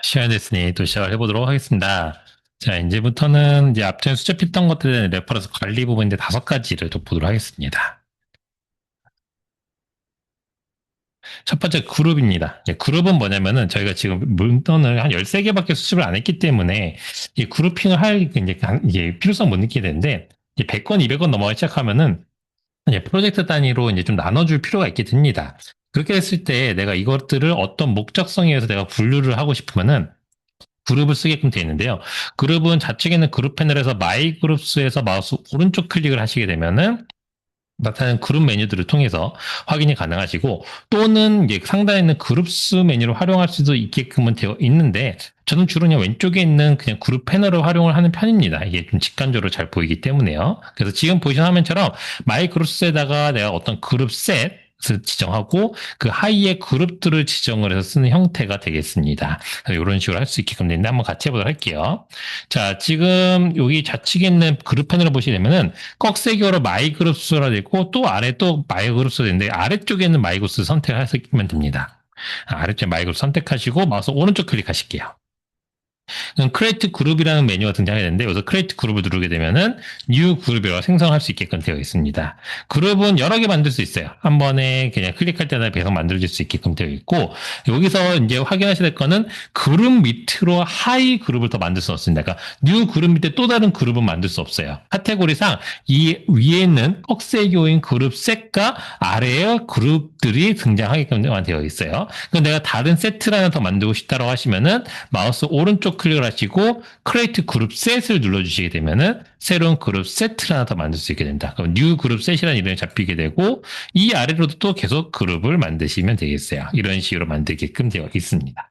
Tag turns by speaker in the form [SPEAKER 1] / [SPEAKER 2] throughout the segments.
[SPEAKER 1] 시간이 됐으니 또 시작을 해보도록 하겠습니다. 자, 이제부터는 이제 앞전에 수집했던 것들에 레퍼런스 관리 부분인데 5가지를 또 보도록 하겠습니다. 첫 번째 그룹입니다. 그룹은 뭐냐면은 저희가 지금 문건을 한 13개밖에 수집을 안 했기 때문에 이 그룹핑을 할 이제 필요성 못 느끼게 되는데 100건, 200건 넘어가기 시작하면은 이제 프로젝트 단위로 이제 좀 나눠줄 필요가 있게 됩니다. 그렇게 했을 때 내가 이것들을 어떤 목적성에 의해서 내가 분류를 하고 싶으면은 그룹을 쓰게끔 되어 있는데요. 그룹은 좌측에 있는 그룹 패널에서 마이 그룹스에서 마우스 오른쪽 클릭을 하시게 되면은 나타나는 그룹 메뉴들을 통해서 확인이 가능하시고 또는 이제 상단에 있는 그룹스 메뉴를 활용할 수도 있게끔은 되어 있는데 저는 주로 그냥 왼쪽에 있는 그냥 그룹 패널을 활용을 하는 편입니다. 이게 좀 직관적으로 잘 보이기 때문에요. 그래서 지금 보시는 화면처럼 마이 그룹스에다가 내가 어떤 그룹 셋 을 지정하고 그 하위의 그룹들을 지정을 해서 쓰는 형태가 되겠습니다. 이런 식으로 할 수 있게끔 되는데 한번 같이 해보도록 할게요. 자, 지금 여기 좌측에 있는 그룹 패널을 보시게 되면은 꺽쇠기어로 마이 그룹스가 되고 또 아래 또 마이 그룹스가 되는데 아래쪽에 있는 마이 그룹스 선택하시면 됩니다. 아래쪽 마이 그룹스 선택하시고 마우스 오른쪽 클릭하실게요. 크리에이트 그룹이라는 메뉴가 등장하게 되는데 여기서 크리에이트 그룹을 누르게 되면은 뉴 그룹이라고 생성할 수 있게끔 되어 있습니다. 그룹은 여러 개 만들 수 있어요. 한 번에 그냥 클릭할 때마다 계속 만들어질 수 있게끔 되어 있고 여기서 이제 확인하셔야 될 거는 그룹 밑으로 하이 그룹을 더 만들 수 없습니다. 그러니까 뉴 그룹 밑에 또 다른 그룹은 만들 수 없어요. 카테고리상 이 위에 있는 꺽쇠교인 그룹 셋과 아래의 그룹들이 등장하게끔 되어 있어요. 그럼 내가 다른 세트를 하나 더 만들고 싶다고 하시면은 마우스 오른쪽 클릭을 하시고 크리에이트 그룹 셋을 눌러주시게 되면은 새로운 그룹 세트를 하나 더 만들 수 있게 된다. 그럼 뉴 그룹 셋이라는 이름이 잡히게 되고 이 아래로도 또 계속 그룹을 만드시면 되겠어요. 이런 식으로 만들게끔 되어 있습니다.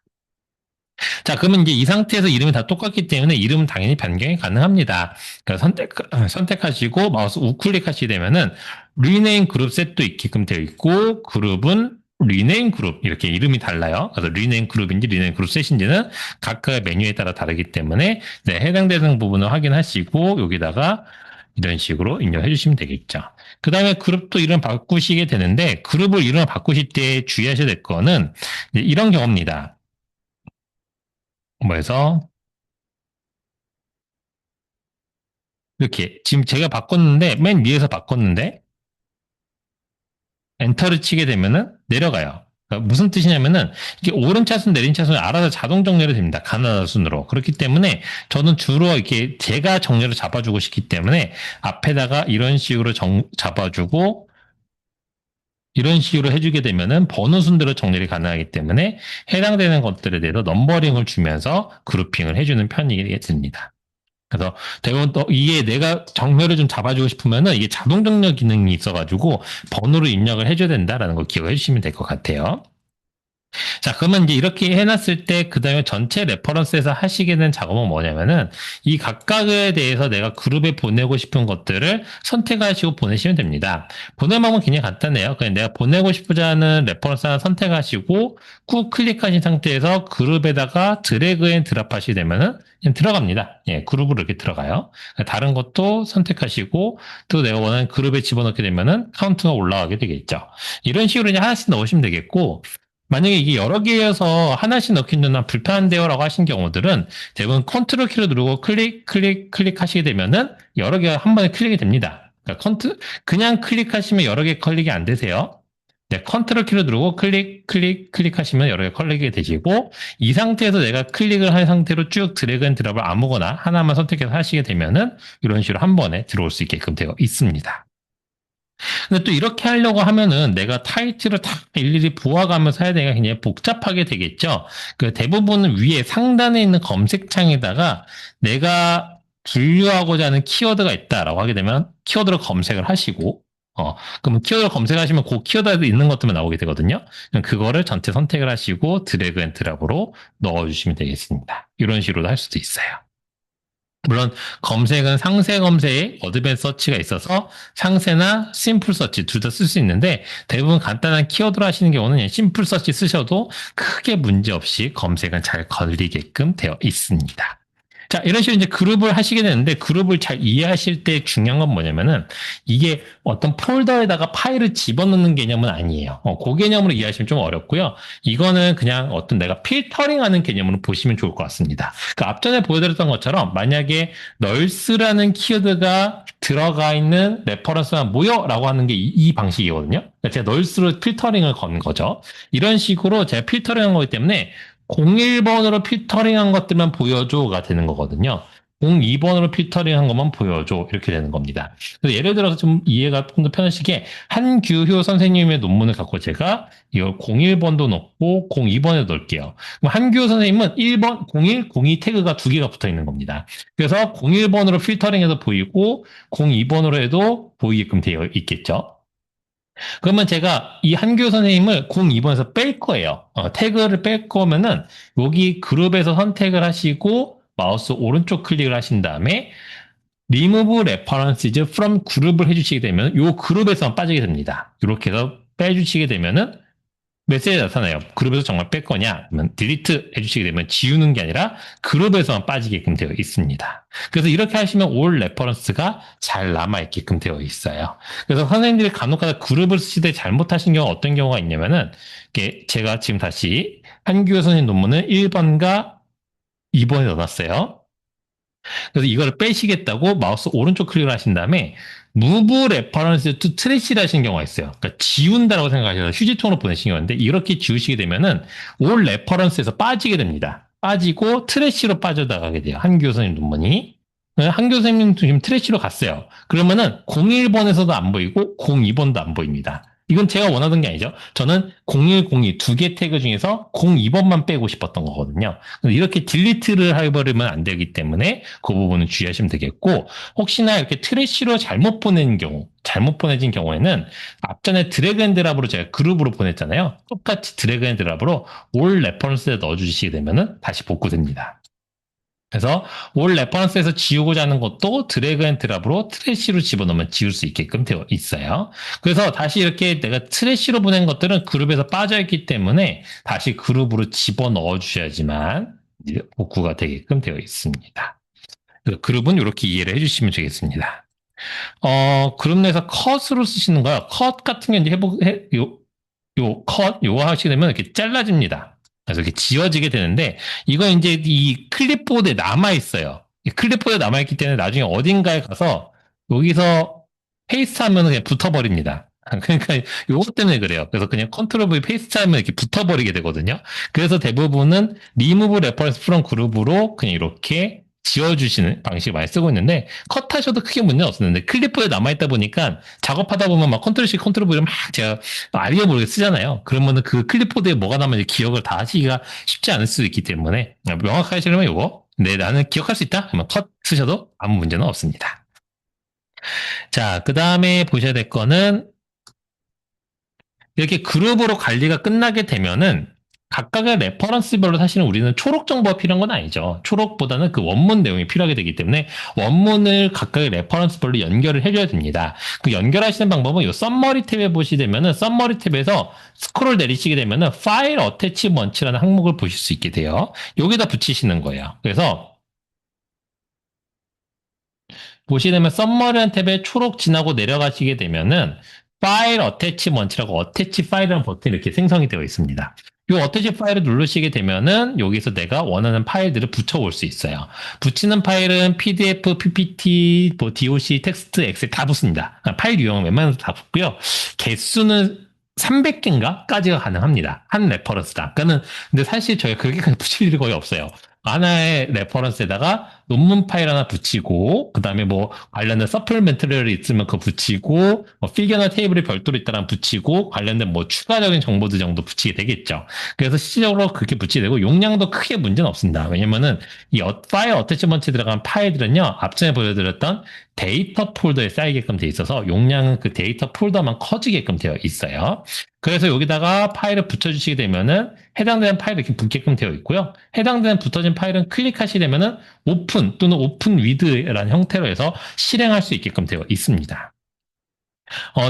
[SPEAKER 1] 자, 그러면 이제 이 상태에서 이름이 다 똑같기 때문에 이름은 당연히 변경이 가능합니다. 그러니까 선택하시고 마우스 우클릭하시게 되면은 리네임 그룹 셋도 있게끔 되어 있고 그룹은 리네임 그룹 이렇게 이름이 달라요. 그래서 리네임 그룹인지 리네임 그룹 셋인지는 각각의 메뉴에 따라 다르기 때문에 네, 해당되는 부분을 확인하시고 여기다가 이런 식으로 입력해 주시면 되겠죠. 그 다음에 그룹도 이름 바꾸시게 되는데 그룹을 이름을 바꾸실 때 주의하셔야 될 거는 이런 경우입니다. 뭐해서 이렇게 지금 제가 바꿨는데 맨 위에서 바꿨는데 엔터를 치게 되면은 내려가요. 그러니까 무슨 뜻이냐면은 이게 오른차순 내린차순을 알아서 자동 정렬이 됩니다. 가나다 순으로. 그렇기 때문에 저는 주로 이렇게 제가 정렬을 잡아주고 싶기 때문에 앞에다가 이런 식으로 잡아주고 이런 식으로 해주게 되면은 번호 순대로 정렬이 가능하기 때문에 해당되는 것들에 대해서 넘버링을 주면서 그룹핑을 해주는 편이 됩니다. 그래서 대부분 또 이게 내가 정렬을 좀 잡아주고 싶으면은 이게 자동 정렬 기능이 있어가지고 번호를 입력을 해줘야 된다라는 걸 기억해 주시면 될 것 같아요. 자, 그러면 이제 이렇게 해놨을 때, 그 다음에 전체 레퍼런스에서 하시게 된 작업은 뭐냐면은, 이 각각에 대해서 내가 그룹에 보내고 싶은 것들을 선택하시고 보내시면 됩니다. 보낼 방법은 굉장히 간단해요. 그냥 내가 보내고 싶고자 하는 레퍼런스 하나 선택하시고, 꾹 클릭하신 상태에서 그룹에다가 드래그 앤 드랍 하시게 되면은, 그냥 들어갑니다. 예, 그룹으로 이렇게 들어가요. 다른 것도 선택하시고, 또 내가 원하는 그룹에 집어넣게 되면은 카운트가 올라가게 되겠죠. 이런 식으로 이제 하나씩 넣으시면 되겠고, 만약에 이게 여러 개여서 하나씩 넣기는 난 불편한데요라고 하신 경우들은 대부분 컨트롤 키를 누르고 클릭 하시게 되면은 여러 개가 한 번에 클릭이 됩니다. 그러니까 그냥 클릭하시면 여러 개 클릭이 안 되세요. 네, 컨트롤 키를 누르고 클릭하시면 여러 개 클릭이 되시고 이 상태에서 내가 클릭을 한 상태로 쭉 드래그 앤 드랍을 아무거나 하나만 선택해서 하시게 되면은 이런 식으로 한 번에 들어올 수 있게끔 되어 있습니다. 근데 또 이렇게 하려고 하면은 내가 타이틀을 다 일일이 부어가면서 해야 되니까 굉장히 복잡하게 되겠죠. 그 대부분은 위에 상단에 있는 검색창에다가 내가 분류하고자 하는 키워드가 있다라고 하게 되면 키워드로 검색을 하시고 그럼 키워드를 검색하시면 그 키워드에 있는 것들만 나오게 되거든요. 그럼 그거를 전체 선택을 하시고 드래그 앤 드랍으로 넣어주시면 되겠습니다. 이런 식으로도 할 수도 있어요. 물론 검색은 상세 검색, 어드밴스 서치가 있어서 상세나 심플 서치 둘 다 쓸 수 있는데 대부분 간단한 키워드로 하시는 경우는 심플 서치 쓰셔도 크게 문제 없이 검색은 잘 걸리게끔 되어 있습니다. 자, 이런 식으로 이제 그룹을 하시게 되는데 그룹을 잘 이해하실 때 중요한 건 뭐냐면은 이게 어떤 폴더에다가 파일을 집어넣는 개념은 아니에요. 그 개념으로 이해하시면 좀 어렵고요. 이거는 그냥 어떤 내가 필터링하는 개념으로 보시면 좋을 것 같습니다. 그 앞전에 보여드렸던 것처럼 만약에 널스라는 키워드가 들어가 있는 레퍼런스가 모여라고 하는 게 이 방식이거든요. 그러니까 제가 널스로 필터링을 건 거죠. 이런 식으로 제가 필터링한 거기 때문에 01번으로 필터링한 것들만 보여줘가 되는 거거든요. 02번으로 필터링한 것만 보여줘 이렇게 되는 겁니다. 그래서 예를 들어서 좀 이해가 좀 더 편하시게 한규효 선생님의 논문을 갖고 제가 이걸 01번도 넣고 02번에 넣을게요. 그럼 한규효 선생님은 1번, 01, 02 태그가 두 개가 붙어 있는 겁니다. 그래서 01번으로 필터링해서 보이고 02번으로 해도 보이게끔 되어 있겠죠. 그러면 제가 이 한교 선생님을 02번에서 뺄 거예요. 태그를 뺄 거면은 여기 그룹에서 선택을 하시고 마우스 오른쪽 클릭을 하신 다음에 remove references from 그룹을 해주시게 되면 이 그룹에서만 빠지게 됩니다. 이렇게 해서 빼주시게 되면은 메시지가 나타나요. 그룹에서 정말 뺄 거냐? 그러면 딜리트 해주시게 되면 지우는 게 아니라 그룹에서만 빠지게끔 되어 있습니다. 그래서 이렇게 하시면 올 레퍼런스가 잘 남아있게끔 되어 있어요. 그래서 선생님들이 간혹가다 그룹을 쓰실 때 잘못하신 경우가 어떤 경우가 있냐면은 제가 지금 다시 한규호 선생님 논문을 1번과 2번에 넣어놨어요. 그래서 이거를 빼시겠다고 마우스 오른쪽 클릭을 하신 다음에 move reference to trash를 하시는 경우가 있어요. 그러니까 지운다라고 생각하셔서 휴지통으로 보내신 경우인데 이렇게 지우시게 되면은 올 레퍼런스에서 빠지게 됩니다. 빠지고 트래시로 빠져나가게 돼요. 한 교수님 논문이. 한 교수님 지금 트래시로 갔어요. 그러면은 01번에서도 안 보이고 02번도 안 보입니다. 이건 제가 원하던 게 아니죠. 저는 01, 02 두 개 태그 중에서 02번만 빼고 싶었던 거거든요. 이렇게 딜리트를 해버리면 안 되기 때문에 그 부분은 주의하시면 되겠고 혹시나 이렇게 트래시로 잘못 보낸 경우 잘못 보내진 경우에는 앞전에 드래그 앤 드랍으로 제가 그룹으로 보냈잖아요. 똑같이 드래그 앤 드랍으로 올 레퍼런스에 넣어주시게 되면 다시 복구됩니다. 그래서 올 레퍼런스에서 지우고자 하는 것도 드래그 앤 드랍으로 트래시로 집어넣으면 지울 수 있게끔 되어 있어요. 그래서 다시 이렇게 내가 트래시로 보낸 것들은 그룹에서 빠져있기 때문에 다시 그룹으로 집어넣어 주셔야지만 복구가 되게끔 되어 있습니다. 그룹은 이렇게 이해를 해주시면 되겠습니다. 그룹 내에서 컷으로 쓰시는 거요. 컷 같은 게 이제 요거 하시게 되면 이렇게 잘라집니다. 그래서 이렇게 지워지게 되는데, 이거 이제 이 클립보드에 남아있어요. 이 클립보드에 남아있기 때문에 나중에 어딘가에 가서 여기서 페이스트 하면 그냥 붙어버립니다. 그러니까 요것 때문에 그래요. 그래서 그냥 컨트롤 V 페이스트 하면 이렇게 붙어버리게 되거든요. 그래서 대부분은 리무브 레퍼런스 프롬 그룹으로 그냥 이렇게 지워주시는 방식을 많이 쓰고 있는데 컷하셔도 크게 문제는 없었는데 클립보드에 남아있다 보니까 작업하다 보면 막 컨트롤 C 컨트롤 V를 막 제가 알게 모르게 쓰잖아요. 그러면은 그 클립보드에 뭐가 남았는지 기억을 다 하시기가 쉽지 않을 수도 있기 때문에 명확하시려면 이거 네 나는 기억할 수 있다 그러면 컷 쓰셔도 아무 문제는 없습니다. 자, 그 다음에 보셔야 될 거는 이렇게 그룹으로 관리가 끝나게 되면은 각각의 레퍼런스별로 사실은 우리는 초록 정보가 필요한 건 아니죠. 초록보다는 그 원문 내용이 필요하게 되기 때문에 원문을 각각의 레퍼런스별로 연결을 해줘야 됩니다. 그 연결하시는 방법은 이 썸머리 탭에 보시게 되면은 썸머리 탭에서 스크롤 내리시게 되면은 파일 어태치먼트라는 항목을 보실 수 있게 돼요. 여기다 붙이시는 거예요. 그래서 보시게 되면 썸머리한 탭에 초록 지나고 내려가시게 되면은 파일 어태치먼트라고 어태치 파일이라는 버튼이 이렇게 생성이 되어 있습니다. 이 어태치 파일을 누르시게 되면은 여기서 내가 원하는 파일들을 붙여올 수 있어요. 붙이는 파일은 PDF, PPT, 뭐 DOC, 텍스트, 엑셀 다 붙습니다. 파일 유형은 웬만해서 다 붙고요. 개수는 300개인가까지가 가능합니다. 한 레퍼런스당. 그러니까는 근데 사실 저희가 그렇게까지 붙일 일이 거의 없어요. 하나의 레퍼런스에다가 논문 파일 하나 붙이고 그다음에 뭐 관련된 서플멘트리얼이 있으면 그거 붙이고 뭐 필기나 테이블이 별도로 있다면 붙이고 관련된 뭐 추가적인 정보들 정도 붙이게 되겠죠. 그래서 실질적으로 그렇게 붙이게 되고 용량도 크게 문제는 없습니다. 왜냐면은 이 파일 어태치먼트에 들어간 파일들은요 앞전에 보여드렸던 데이터 폴더에 쌓이게끔 돼 있어서 용량은 그 데이터 폴더만 커지게끔 되어 있어요. 그래서 여기다가 파일을 붙여주시게 되면은 해당되는 파일이 이렇게 붙게끔 되어 있고요. 해당되는 붙어진 파일은 클릭하시게 되면은 오픈 또는 오픈 위드라는 형태로 해서 실행할 수 있게끔 되어 있습니다.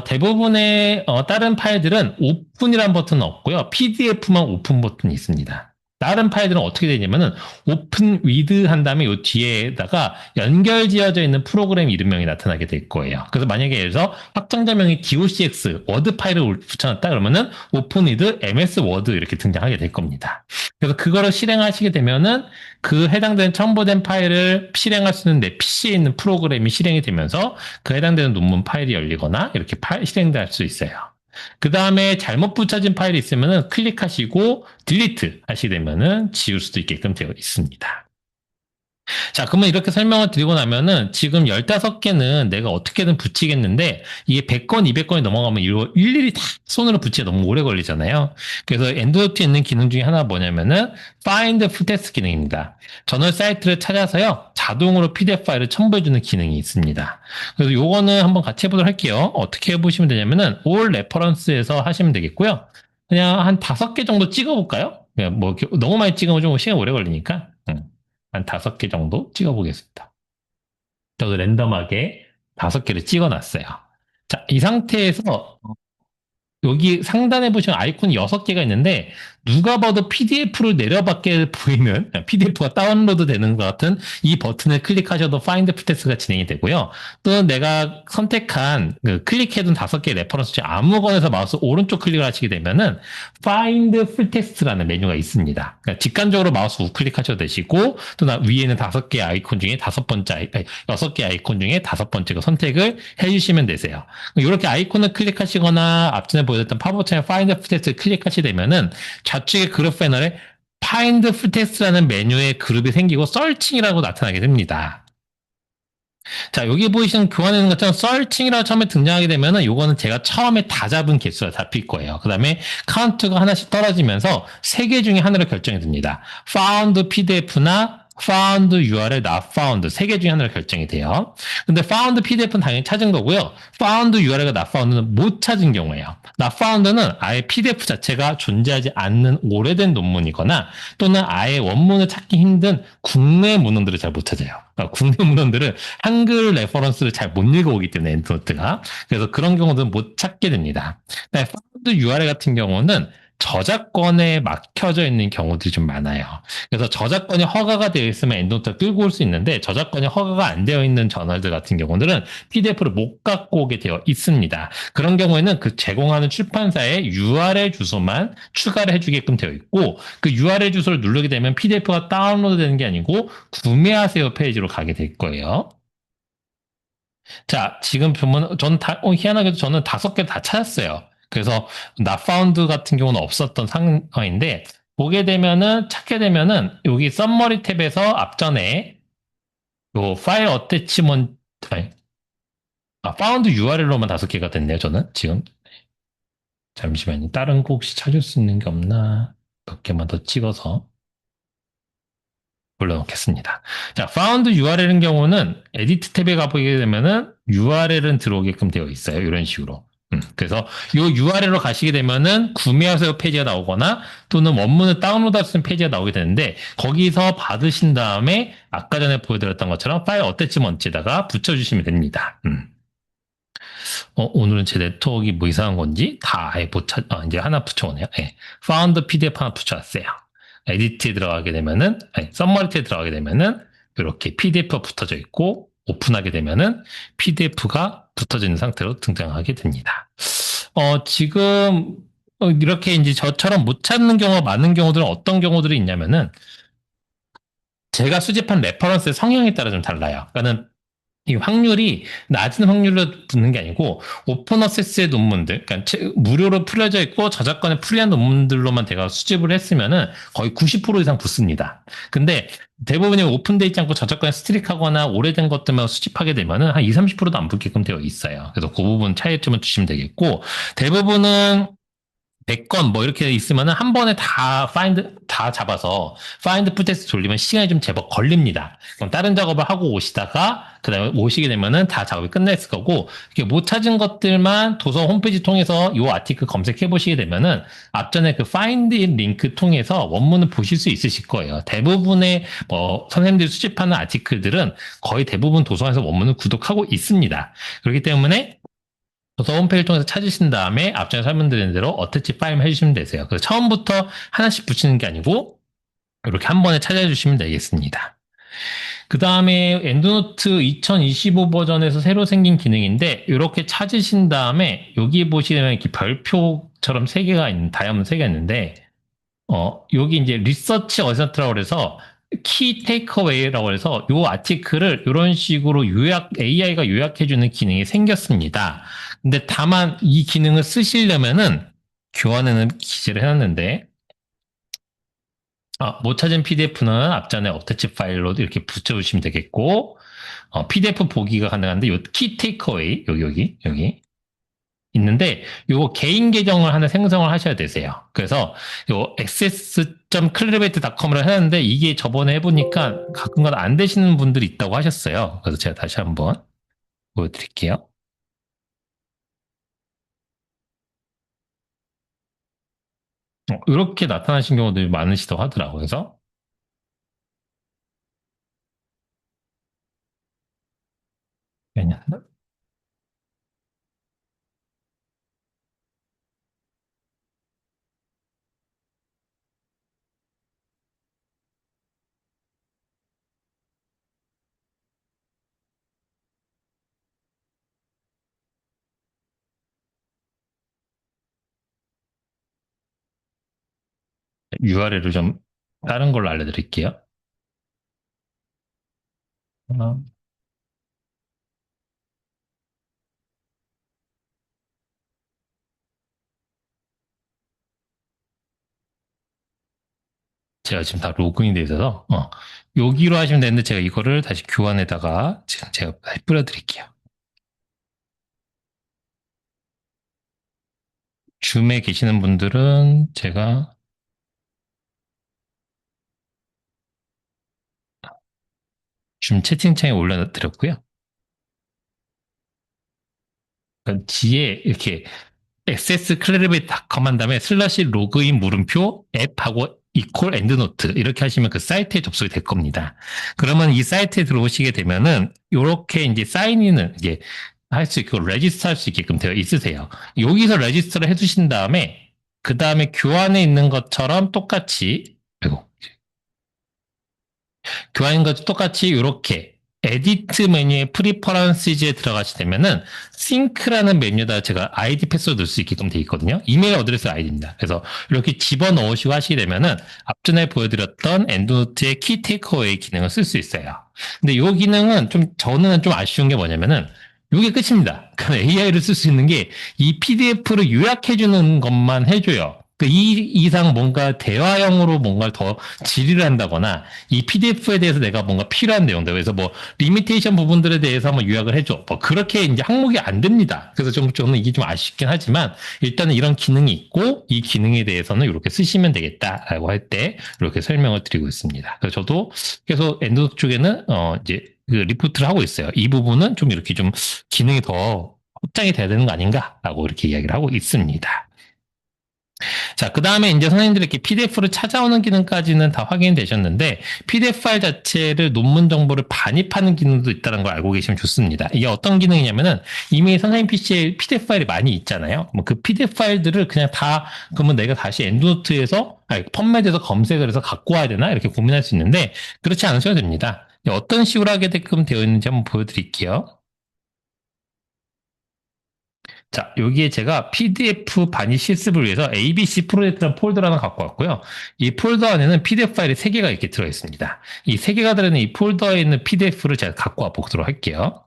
[SPEAKER 1] 대부분의 다른 파일들은 오픈이라는 버튼은 없고요. PDF만 오픈 버튼이 있습니다. 다른 파일들은 어떻게 되냐면은 오픈 위드 한 다음에 요 뒤에다가 연결 지어져 있는 프로그램 이름명이 나타나게 될 거예요. 그래서 만약에 예를 들어서 확장자명이 docx 워드 파일을 붙여놨다 그러면은 오픈 위드 ms 워드 이렇게 등장하게 될 겁니다. 그래서 그거를 실행하시게 되면은 그 해당되는 첨부된 파일을 실행할 수 있는 내 PC에 있는 프로그램이 실행이 되면서 그 해당되는 논문 파일이 열리거나 이렇게 실행될 수 있어요. 그 다음에 잘못 붙여진 파일이 있으면은 클릭하시고 딜리트 하시게 되면은 지울 수도 있게끔 되어 있습니다. 자, 그러면 이렇게 설명을 드리고 나면은 지금 15개는 내가 어떻게든 붙이겠는데 이게 100건, 200건이 넘어가면 이거 일일이 다 손으로 붙이기가 너무 오래 걸리잖아요. 그래서 엔드노트에 있는 기능 중에 하나 뭐냐면은 Find Ftext 기능입니다. 저널 사이트를 찾아서요. 자동으로 PDF 파일을 첨부해주는 기능이 있습니다. 그래서 요거는 한번 같이 해보도록 할게요. 어떻게 해보시면 되냐면은 All Reference에서 하시면 되겠고요. 그냥 한 5개 정도 찍어볼까요? 그냥 뭐 너무 많이 찍으면 좀 시간 오래 걸리니까. 한 5개 정도 찍어보겠습니다. 저도 랜덤하게 5개를 찍어놨어요. 자, 이 상태에서 여기 상단에 보시면 아이콘이 6개가 있는데 누가 봐도 PDF로 내려받게 보이는 PDF가 다운로드 되는 것 같은 이 버튼을 클릭하셔도 파인드 풀텍스트가 진행이 되고요. 또 내가 선택한 클릭해둔 5개의 레퍼런스 중 아무거나에서 마우스 오른쪽 클릭을 하시게 되면은 파인드 풀텍스트라는 메뉴가 있습니다. 그러니까 직관적으로 마우스 우클릭하셔도 되시고 또 위에는 5개의 아이콘 중에 5번째 6개 아이콘 중에 5번째가 선택을 해주시면 되세요. 이렇게 아이콘을 클릭하시거나 앞전에 보여줬던 파워포인트 파인드 풀텍스트 클릭하시게 되면은 좌측의 그룹 패널에 Find Fulltext라는 메뉴에 그룹이 생기고 Searching이라고 나타나게 됩니다. 자, 여기 보이시는 교환하는 것처럼 Searching이라고 처음에 등장하게 되면은 요거는 제가 처음에 다 잡은 개수가 잡힐 거예요. 그 다음에 카운트가 하나씩 떨어지면서 3개 중에 하나로 결정이 됩니다. Found PDF나 found URL, not found 3개 중에 하나로 결정이 돼요. 근데 found PDF는 당연히 찾은 거고요. found URL과 not found는 못 찾은 경우예요. not found는 아예 PDF 자체가 존재하지 않는 오래된 논문이거나 또는 아예 원문을 찾기 힘든 국내 문헌들을 잘 못 찾아요. 그러니까 국내 문헌들은 한글 레퍼런스를 잘 못 읽어오기 때문에 엔드노트가 그래서 그런 경우는 못 찾게 됩니다. found URL 같은 경우는 저작권에 막혀져 있는 경우들이 좀 많아요. 그래서 저작권이 허가가 되어 있으면 엔드노트가 끌고 올 수 있는데 저작권이 허가가 안 되어 있는 저널들 같은 경우들은 PDF를 못 갖고 오게 되어 있습니다. 그런 경우에는 그 제공하는 출판사의 URL 주소만 추가를 해주게끔 되어 있고 그 URL 주소를 누르게 되면 PDF가 다운로드 되는 게 아니고 구매하세요 페이지로 가게 될 거예요. 자, 지금 보면 저는 희한하게도 저는 5개 다 찾았어요. 그래서 not found 같은 경우는 없었던 상황인데 보게 되면은 찾게 되면은 여기 summary 탭에서 앞전에 요 파일 어태치먼트 found URL로만 5개가 됐네요. 저는 지금 잠시만요. 다른 거 혹시 찾을 수 있는 게 없나 몇 개만 더 찍어서 불러놓겠습니다. 자, found URL인 경우는 edit 탭에 가보게 되면은 URL은 들어오게끔 되어 있어요. 이런 식으로. 그래서 이 URL로 가시게 되면은 구매하세요 페이지가 나오거나 또는 원문을 다운로드 할 수 있는 페이지가 나오게 되는데 거기서 받으신 다음에 아까 전에 보여드렸던 것처럼 파일 어태치먼트에다가 붙여주시면 됩니다. 오늘은 제 네트워크가 뭐 이상한 건지 다 아예 이제 하나 붙여오네요. 네. found PDF 하나 붙여왔어요. 에디트에 들어가게 되면은, 썸머리트에 들어가게 되면은, 이렇게 PDF가 붙어져 있고, 오픈하게 되면은, PDF가 붙어져 있는 상태로 등장하게 됩니다. 지금, 이렇게 이제 저처럼 못 찾는 경우가 많은 경우들은 어떤 경우들이 있냐면은, 제가 수집한 레퍼런스의 성향에 따라 좀 달라요. 그러니까는 이 확률이 낮은 확률로 붙는 게 아니고 오픈 어세스의 논문들, 그러니까 무료로 풀려져 있고 저작권에 프리한 논문들로만 제가 수집을 했으면은 거의 90% 이상 붙습니다. 근데 대부분이 오픈돼 있지 않고 저작권에 스트릭하거나 오래된 것들만 수집하게 되면은 한 20, 30%도 안 붙게끔 되어 있어요. 그래서 그 부분 차이점을 주시면 되겠고 대부분은 100건 뭐 이렇게 있으면은 한 번에 다 잡아서 파인드 풀텍스트 돌리면 시간이 좀 제법 걸립니다. 그럼 다른 작업을 하고 오시다가 그다음에 오시게 되면은 다 작업이 끝났을 거고 이렇게 못 찾은 것들만 도서 홈페이지 통해서 이 아티클 검색해 보시게 되면은 앞전에 그 파인드 링크 통해서 원문을 보실 수 있으실 거예요. 대부분의 선생님들이 수집하는 아티클들은 거의 대부분 도서관에서 원문을 구독하고 있습니다. 그렇기 때문에 도서 홈페이지를 통해서 찾으신 다음에 앞전에 설명드린 대로 어태치 파일만 해주시면 되세요. 그래서 처음부터 하나씩 붙이는 게 아니고 이렇게 한 번에 찾아주시면 되겠습니다. 그 다음에 엔드노트 2025 버전에서 새로 생긴 기능인데 이렇게 찾으신 다음에 여기 보시면 이렇게 별표처럼 세 개가 있는 다이아몬드 세 개가 있는데 여기 이제 리서치 어센트라고 해서 키 테이크어웨이라고 해서 이 아티클을 이런 식으로 AI가 요약해주는 기능이 생겼습니다. 근데 다만 이 기능을 쓰시려면은 교환에는 기재를 해놨는데 못 찾은 PDF는 앞전에 어태치 파일로 이렇게 붙여주시면 되겠고 PDF 보기가 가능한데 요 키 테이크어웨이 여기 있는데 요거 개인 계정을 하나 생성을 하셔야 되세요. 그래서 요 access.clarivate.com을 하는데 이게 저번에 해보니까 가끔가다 안 되시는 분들이 있다고 하셨어요. 그래서 제가 다시 한번 보여드릴게요. 이렇게 나타나신 경우도 많으시다고 하더라고요. 그래서 그냥 URL을 좀 다른 걸로 알려드릴게요. 어, 제가 지금 다 로그인이 돼 있어서 여기로 하시면 되는데 제가 이거를 다시 교환에다가 지금 제가 다시 뿌려드릴게요. 줌에 계시는 분들은 제가 줌 채팅창에 올려드렸고요. 그러니까 뒤에 이렇게 accessclarivate.com 한 다음에 슬러시 로그인 물음표 앱하고 이퀄 엔드노트 이렇게 하시면 그 사이트에 접속이 될 겁니다. 그러면 이 사이트에 들어오시게 되면은 이렇게 이제 사인인을 이제 할 수 있고 레지스터 할 수 있게끔 되어 있으세요. 여기서 레지스터를 해주신 다음에 그 다음에 교환에 있는 것처럼 똑같이 아이고 교환인 것도 똑같이 이렇게 에디트 메뉴의 프리퍼런시즈에 들어가시면은 싱크라는 메뉴에다 제가 아이디 패스워드 넣을 수 있게끔 되어 있거든요. 이메일 어드레스 아이디입니다. 그래서 이렇게 집어넣으시고 하시게 되면은 앞전에 보여드렸던 엔드노트의 키 테이크어웨이 기능을 쓸 수 있어요. 근데 이 기능은 저는 좀 아쉬운 게 뭐냐면은 이게 끝입니다. AI를 쓸 수 있는 게 이 PDF를 요약해주는 것만 해줘요. 이 이상 뭔가 대화형으로 뭔가를 더 질의를 한다거나 이 PDF에 대해서 내가 뭔가 필요한 내용들 그래서 뭐 리미테이션 부분들에 대해서 한번 요약을 해줘. 뭐 그렇게 이제 항목이 안 됩니다. 그래서 저는 이게 좀 아쉽긴 하지만 일단은 이런 기능이 있고 이 기능에 대해서는 이렇게 쓰시면 되겠다라고 할 때 이렇게 설명을 드리고 있습니다. 그래서 저도 계속 엔드 쪽에는 이제 그 리포트를 하고 있어요. 이 부분은 좀 이렇게 좀 기능이 더 확장이 돼야 되는 거 아닌가라고 이렇게 이야기를 하고 있습니다. 자, 그 다음에 이제 선생님들이 이렇게 PDF를 찾아오는 기능까지는 다 확인되셨는데, PDF 파일 자체를 논문 정보를 반입하는 기능도 있다는 걸 알고 계시면 좋습니다. 이게 어떤 기능이냐면은, 이미 선생님 PC에 PDF 파일이 많이 있잖아요. 뭐 그 PDF 파일들을 그냥 다, 그러면 내가 다시 엔드노트에서, 펌맷에서 검색을 해서 갖고 와야 되나? 이렇게 고민할 수 있는데, 그렇지 않으셔도 됩니다. 어떤 식으로 하게 되게끔 되어 있는지 한번 보여드릴게요. 자, 여기에 제가 PDF 반입 실습을 위해서 ABC 프로젝트라는 폴더를 하나 갖고 왔고요. 이 폴더 안에는 PDF 파일이 3개가 이렇게 들어있습니다. 이 3개가 들어있는 이 폴더에 있는 PDF를 제가 갖고 와 보도록 할게요.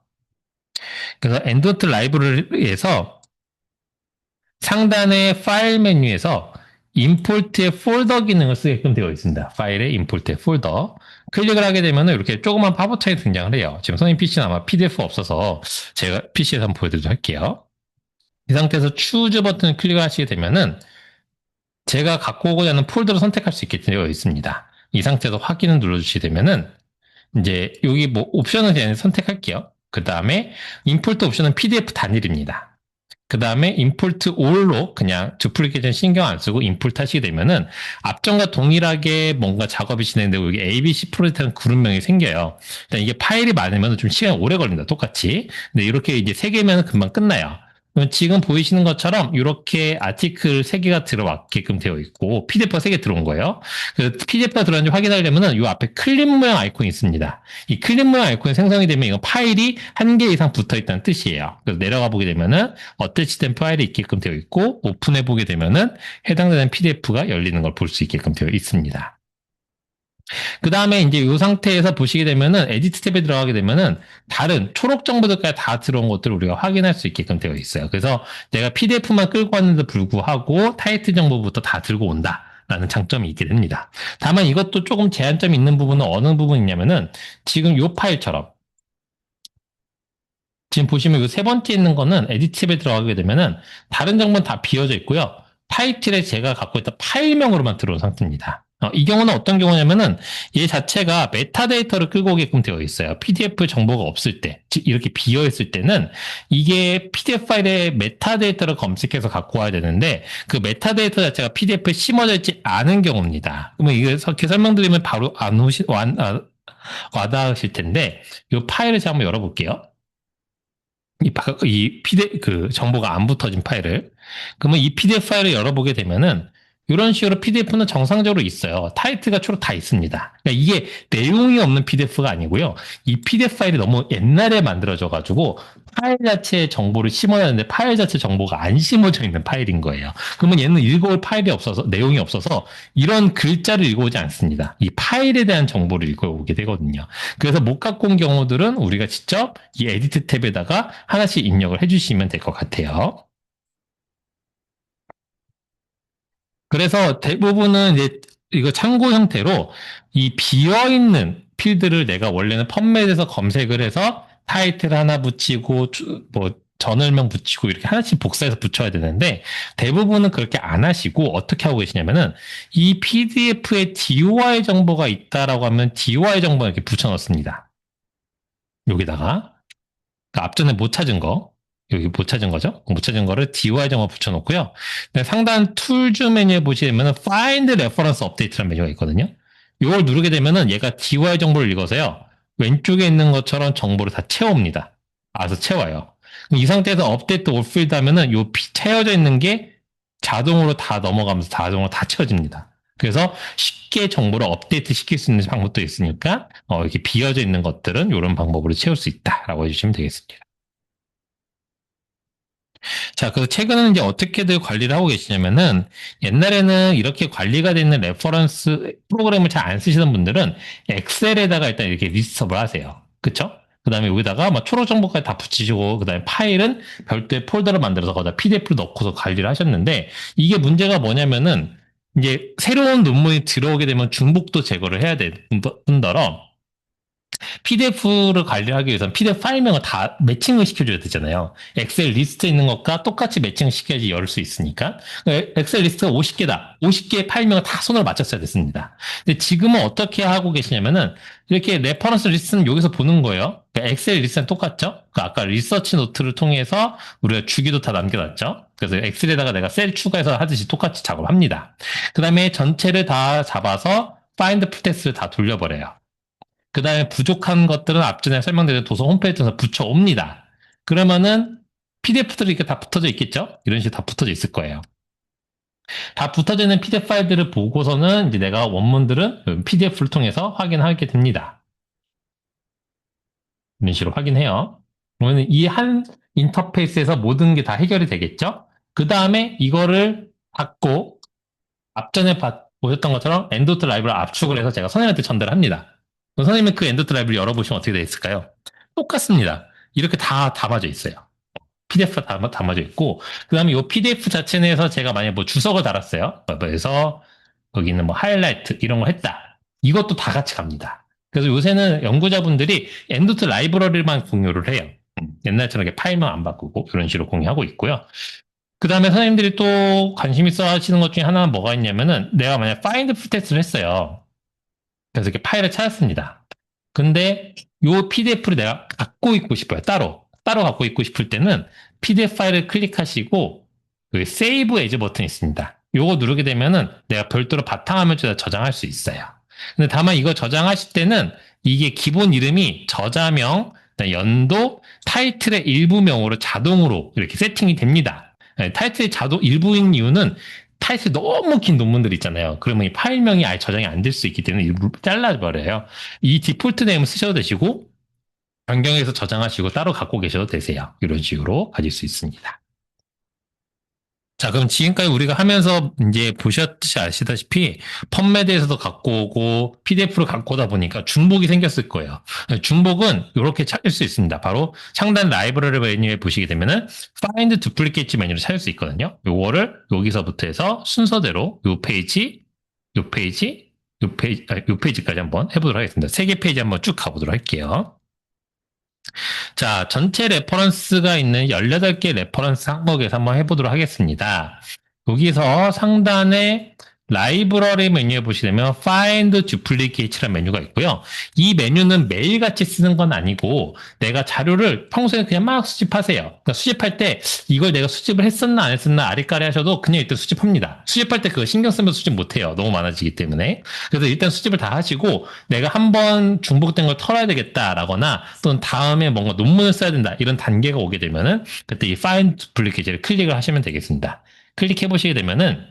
[SPEAKER 1] 그래서 엔도트 라이브러리에서 상단의 파일 메뉴에서 임포트의 폴더 기능을 쓰게끔 되어 있습니다. 파일의 임포트의 폴더. 클릭을 하게 되면 이렇게 조그만 팝업창이 등장을 해요. 지금 선생님 PC는 아마 PDF 없어서 제가 PC에서 한번 보여드리도록 할게요. 이 상태에서 추즈 버튼을 클릭하시게 되면은 제가 갖고 오고자 하는 폴더를 선택할 수 있게 되어 있습니다. 이 상태에서 확인을 눌러주시게 되면은 이제 여기 뭐 옵션을 그냥 선택할게요. 그 다음에 임포트 옵션은 PDF 단일입니다. 그 다음에 임포트 올로 그냥 두플리케이션 신경 안 쓰고 임포트 하시게 되면은 앞전과 동일하게 뭔가 작업이 진행되고 여기 ABC 프로젝트라는 그룹명이 생겨요. 일단 이게 파일이 많으면 좀 시간이 오래 걸린다. 똑같이. 근데 이렇게 이제 3개면 금방 끝나요. 그러면 지금 보이시는 것처럼 이렇게 아티클 3개가 들어왔게끔 되어 있고 PDF가 3개 들어온 거예요. 그 PDF가 들어왔는지 확인하려면 이 앞에 클립 모양 아이콘이 있습니다. 이 클립 모양 아이콘이 생성이 되면 이건 파일이 1개 이상 붙어 있다는 뜻이에요. 그래서 내려가 보게 되면은 어태치된 파일이 있게끔 되어 있고 오픈해 보게 되면은 해당되는 PDF가 열리는 걸 볼 수 있게끔 되어 있습니다. 그 다음에 이제 이 상태에서 보시게 되면은 에디트 탭에 들어가게 되면은 다른 초록 정보들까지 다 들어온 것들을 우리가 확인할 수 있게끔 되어 있어요. 그래서 내가 PDF만 끌고 왔는데 불구하고 타이틀 정보부터 다 들고 온다. 라는 장점이 있게 됩니다. 다만 이것도 조금 제한점이 있는 부분은 어느 부분이냐면은 지금 이 파일처럼 지금 보시면 이 세 번째 있는 거는 에디트 탭에 들어가게 되면은 다른 정보는 다 비어져 있고요. 타이틀에 제가 갖고 있던 파일명으로만 들어온 상태입니다. 이 경우는 어떤 경우냐면은 얘 자체가 메타데이터를 끌고 오게끔 되어 있어요. PDF 정보가 없을 때, 즉 이렇게 비어 있을 때는 이게 PDF 파일에 메타데이터를 검색해서 갖고 와야 되는데 그 메타데이터 자체가 PDF에 심어져 있지 않은 경우입니다. 그러면 이렇게 설명드리면 바로 와닿으실 텐데 이 파일을 제가 한번 열어볼게요. 이 PDF, 정보가 안 붙어진 파일을. 그러면 이 PDF 파일을 열어보게 되면은, 이런 식으로 PDF는 정상적으로 있어요. 타이틀과 초록 다 있습니다. 그러니까 이게 내용이 없는 PDF가 아니고요. 이 PDF 파일이 너무 옛날에 만들어져가지고, 파일 자체에 정보를 심어놨는데 파일 자체 정보가 안 심어져 있는 파일인 거예요. 그러면 얘는 읽어올 파일이 없어서, 내용이 없어서, 이런 글자를 읽어오지 않습니다. 이 파일에 대한 정보를 읽어오게 되거든요. 그래서 못 갖고 온 경우들은 우리가 직접 이 에디트 탭에다가 하나씩 입력을 해주시면 될 것 같아요. 그래서 대부분은 이제 이거 참고 형태로 이 비어있는 필드를 내가 원래는 펌맷에서 검색을 해서 타이틀 하나 붙이고 뭐 전월명 붙이고 이렇게 하나씩 복사해서 붙여야 되는데 대부분은 그렇게 안 하시고 어떻게 하고 계시냐면은 이 PDF에 DOI 정보가 있다라고 하면 DOI 정보를 이렇게 붙여 넣습니다. 여기다가 그러니까 앞전에 못 찾은 거, 여기 못 찾은 거죠? 못 찾은 거를 DOI 정보 붙여놓고요. 상단 툴즈 메뉴에 보시면은 Find Reference Update라는 메뉴가 있거든요. 이걸 누르게 되면은 얘가 DOI 정보를 읽어서요. 왼쪽에 있는 것처럼 정보를 다 채웁니다. 알아서 채워요. 이 상태에서 업데이트 올 필드 하면은 요 채워져 있는 게 자동으로 다 넘어가면서 자동으로 다 채워집니다. 그래서 쉽게 정보를 업데이트 시킬 수 있는 방법도 있으니까 이렇게 비어져 있는 것들은 이런 방법으로 채울 수 있다라고 해주시면 되겠습니다. 자, 그 최근에는 이제 어떻게들 관리를 하고 계시냐면은 옛날에는 이렇게 관리가 되는 레퍼런스 프로그램을 잘 안 쓰시던 분들은 엑셀에다가 일단 이렇게 리스트업을 하세요. 그쵸? 그 다음에 여기다가 막 초록 정보까지 다 붙이시고, 그 다음에 파일은 별도의 폴더를 만들어서 거기다 PDF를 넣고서 관리를 하셨는데, 이게 문제가 뭐냐면은, 이제 새로운 논문이 들어오게 되면 중복도 제거를 해야 될 뿐더러, PDF를 관리하기 위해서는 PDF 파일명을 다 매칭을 시켜줘야 되잖아요. 엑셀 리스트에 있는 것과 똑같이 매칭을 시켜야지 열 수 있으니까. 엑셀 리스트가 50개다. 50개의 파일명을 다 손으로 맞췄어야 됐습니다. 근데 지금은 어떻게 하고 계시냐면은 이렇게 레퍼런스 리스트는 여기서 보는 거예요. 그러니까 엑셀 리스트는 똑같죠? 아까 리서치 노트를 통해서 우리가 주기도 다 남겨놨죠? 그래서 엑셀에다가 내가 셀 추가해서 하듯이 똑같이 작업합니다. 그 다음에 전체를 다 잡아서 파인드 풀텍스트를 다 돌려버려요. 그 다음에 부족한 것들은 앞전에 설명드린 도서 홈페이지에서 붙여옵니다. 그러면은 PDF들이 이렇게 다 붙어져 있겠죠? 이런 식으로 다 붙어져 있을 거예요. 다 붙어져 있는 PDF 파일들을 보고서는 이제 내가 원문들은 PDF를 통해서 확인하게 됩니다. 이런 식으로 확인해요. 그러면 이 한 인터페이스에서 모든 게 다 해결이 되겠죠? 그 다음에 이거를 받고 앞전에 보셨던 것처럼 엔도트 라이브를 압축을 해서 제가 선생님한테 전달을 합니다. 선생님은 그 엔도트 라이브를 열어보시면 어떻게 되어 있을까요? 똑같습니다. 이렇게 다 담아져 있어요. PDF가 담아져 있고, 그 다음에 이 PDF 자체 내에서 제가 만약에 뭐 주석을 달았어요. 그래서 거기 있는 뭐 하이라이트 이런 거 했다. 이것도 다 같이 갑니다. 그래서 요새는 연구자분들이 엔도트 라이브러리만 공유를 해요. 옛날처럼 이렇게 파일만 안 바꾸고 이런 식으로 공유하고 있고요. 그 다음에 선생님들이 또 관심 있어 하시는 것 중에 하나는 뭐가 있냐면은 내가 만약 find full text를 했어요. 그래서 이렇게 파일을 찾았습니다. 근데 요 PDF를 내가 갖고 있고 싶어요. 따로 갖고 있고 싶을 때는 PDF 파일을 클릭하시고 여기 Save as 버튼이 있습니다. 요거 누르게 되면은 내가 별도로 바탕화면에다 저장할 수 있어요. 근데 다만 이거 저장하실 때는 이게 기본 이름이 저자명 연도, 타이틀의 일부명으로 자동으로 이렇게 세팅이 됩니다. 타이틀의 자동 일부인 이유는 타이틀 너무 긴 논문들 있잖아요. 그러면 이 파일명이 아예 저장이 안 될 수 있기 때문에 일부 잘라버려요. 이 디폴트 네임 쓰셔도 되시고 변경해서 저장하시고 따로 갖고 계셔도 되세요. 이런 식으로 가질 수 있습니다. 자, 그럼 지금까지 우리가 하면서 이제 보셨듯이 아시다시피 펌메드에서도 갖고 오고 PDF로 갖고 오다 보니까 중복이 생겼을 거예요. 중복은 이렇게 찾을 수 있습니다. 바로 상단 라이브러리 메뉴에 보시게 되면은 Find Duplicate 메뉴를 찾을 수 있거든요. 요거를 여기서부터 해서 순서대로 요 페이지, 요 페이지, 요 페이지, 요 페이지까지 한번 해보도록 하겠습니다. 세 개 페이지 한번 쭉 가보도록 할게요. 자, 전체 레퍼런스가 있는 18개 레퍼런스 항목에서 한번 해보도록 하겠습니다. 여기서 상단에 라이브러리 메뉴에 보시면 Find Duplicate라는 메뉴가 있고요. 이 메뉴는 매일같이 쓰는 건 아니고 내가 자료를 평소에 그냥 막 수집하세요. 그러니까 수집할 때 이걸 내가 수집을 했었나 안 했었나 아리까리 하셔도 그냥 일단 수집합니다. 수집할 때 그거 신경 쓰면서 수집 못해요. 너무 많아지기 때문에. 그래서 일단 수집을 다 하시고 내가 한번 중복된 걸 털어야 되겠다라거나 또는 다음에 뭔가 논문을 써야 된다 이런 단계가 오게 되면은 그때 이 Find Duplicate를 클릭을 하시면 되겠습니다. 클릭해 보시게 되면은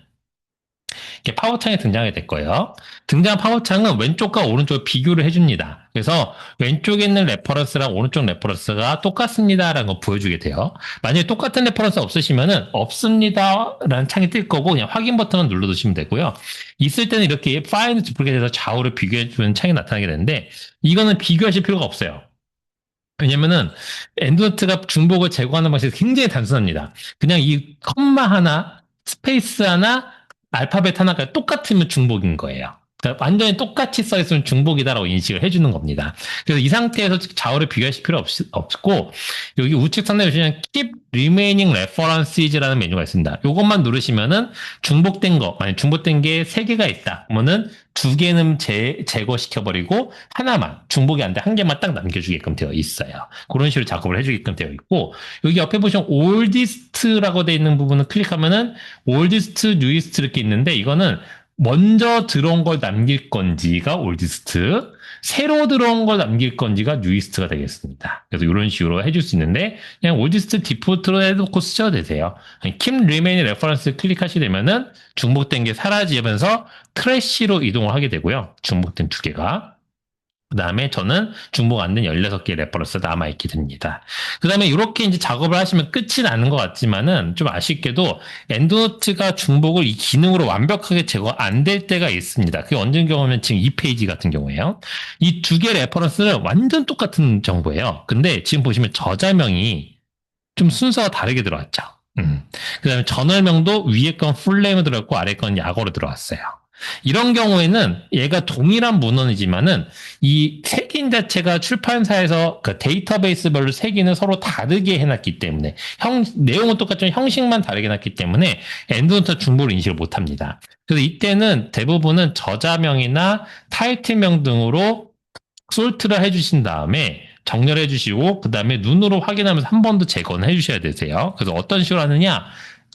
[SPEAKER 1] 이렇게 파워창이 등장하게 될 거예요. 등장한 파워창은 왼쪽과 오른쪽을 비교를 해줍니다. 그래서 왼쪽에 있는 레퍼런스랑 오른쪽 레퍼런스가 똑같습니다라는 걸 보여주게 돼요. 만약에 똑같은 레퍼런스 없으시면은 없습니다라는 창이 뜰 거고 그냥 확인 버튼을 눌러두시면 되고요. 있을 때는 이렇게 Find Duplicate에서 좌우를 비교해주는 창이 나타나게 되는데 이거는 비교하실 필요가 없어요. 왜냐면은 엔드노트가 중복을 제거하는 방식이 굉장히 단순합니다. 그냥 이 컴마 하나, 스페이스 하나, 알파벳 하나가 똑같으면 중복인 거예요. 그러니까 완전히 똑같이 써있으면 중복이다라고 인식을 해주는 겁니다. 그래서 이 상태에서 좌우를 비교하실 필요 없고 여기 우측 상단에 보시면 Keep Remaining References라는 메뉴가 있습니다. 이것만 누르시면은 중복된 거, 만약 중복된 게 3개가 있다. 그러면은 2개는 제거시켜버리고 하나만 중복이 안 돼 한 개만 딱 남겨주게끔 되어 있어요. 그런 식으로 작업을 해주게끔 되어 있고 여기 옆에 보시면 oldest라고 되어 있는 부분을 클릭하면은 oldest, newest 이렇게 있는데 이거는 먼저 들어온 걸 남길 건지가 oldest, 새로 들어온 걸 남길 건지가 newest가 되겠습니다. 그래서 이런 식으로 해줄 수 있는데 그냥 oldest 디폴트로 해놓고 쓰셔도 되세요. Keep Remaining Reference 클릭하시게 되면은 중복된 게 사라지면서 트래시로 이동을 하게 되고요. 중복된 2개가. 그 다음에 저는 중복 안 된 16개의 레퍼런스가 남아있게 됩니다. 그 다음에 이렇게 이제 작업을 하시면 끝이 나는 것 같지만은 좀 아쉽게도 엔드노트가 중복을 이 기능으로 완벽하게 제거 안 될 때가 있습니다. 그게 언제 경우면 지금 이 페이지 같은 경우에요. 이 2개 레퍼런스는 완전 똑같은 정보예요. 근데 지금 보시면 저자명이 좀 순서가 다르게 들어왔죠. 그 다음에 전월명도 위에 건 풀네임으로 들어왔고 아래 건 약어로 들어왔어요. 이런 경우에는 얘가 동일한 문헌이지만은 이 색인 자체가 출판사에서 그 데이터베이스별로 색인을 서로 다르게 해놨기 때문에 내용은 똑같지만 형식만 다르게 해놨기 때문에 엔드노트 중복을 인식을 못합니다. 그래서 이때는 대부분은 저자명이나 타이틀명 등으로 솔트를 해주신 다음에 정렬해 주시고 그 다음에 눈으로 확인하면서 한 번 더 재건을 해주셔야 되세요. 그래서 어떤 식으로 하느냐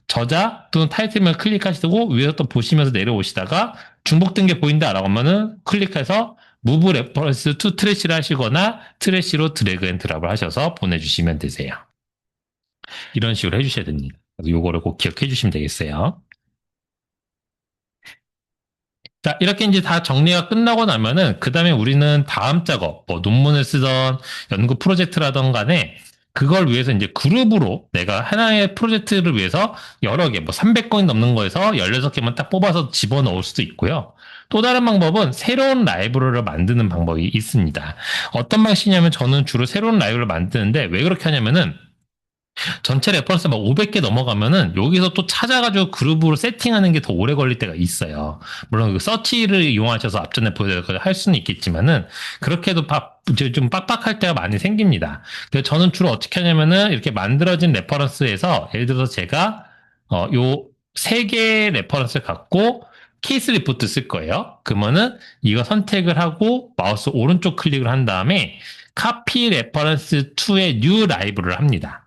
[SPEAKER 1] 저자 또는 타이틀명을 클릭하시고 위에서 또 보시면서 내려오시다가 중복된 게 보인다라고 하면은 클릭해서 Move Reference to Trash를 하시거나 트래시로 드래그 앤 드랍을 하셔서 보내주시면 되세요. 이런 식으로 해주셔야 됩니다. 요거를 꼭 기억해 주시면 되겠어요. 자, 이렇게 이제 다 정리가 끝나고 나면은, 그 다음에 우리는 다음 작업, 뭐, 논문을 쓰던 연구 프로젝트라던 간에, 그걸 위해서 이제 그룹으로 내가 하나의 프로젝트를 위해서 여러 개, 뭐 300건이 넘는 거에서 16개만 딱 뽑아서 집어넣을 수도 있고요. 또 다른 방법은 새로운 라이브러리를 만드는 방법이 있습니다. 어떤 방식이냐면 저는 주로 새로운 라이브러리를 만드는데 왜 그렇게 하냐면은 전체 레퍼런스 막 500개 넘어가면은 여기서 또 찾아가지고 그룹으로 세팅하는 게 더 오래 걸릴 때가 있어요. 물론 그 서치를 이용하셔서 앞전에 보여드린 할 수는 있겠지만은 그렇게 해도 좀 빡빡할 때가 많이 생깁니다. 그래서 저는 주로 어떻게 하냐면은 이렇게 만들어진 레퍼런스에서 예를 들어서 제가 요 3개의 레퍼런스를 갖고 케이스 리포트 쓸 거예요. 그러면은 이거 선택을 하고 마우스 오른쪽 클릭을 한 다음에 카피 레퍼런스 2의 뉴 라이브를 합니다.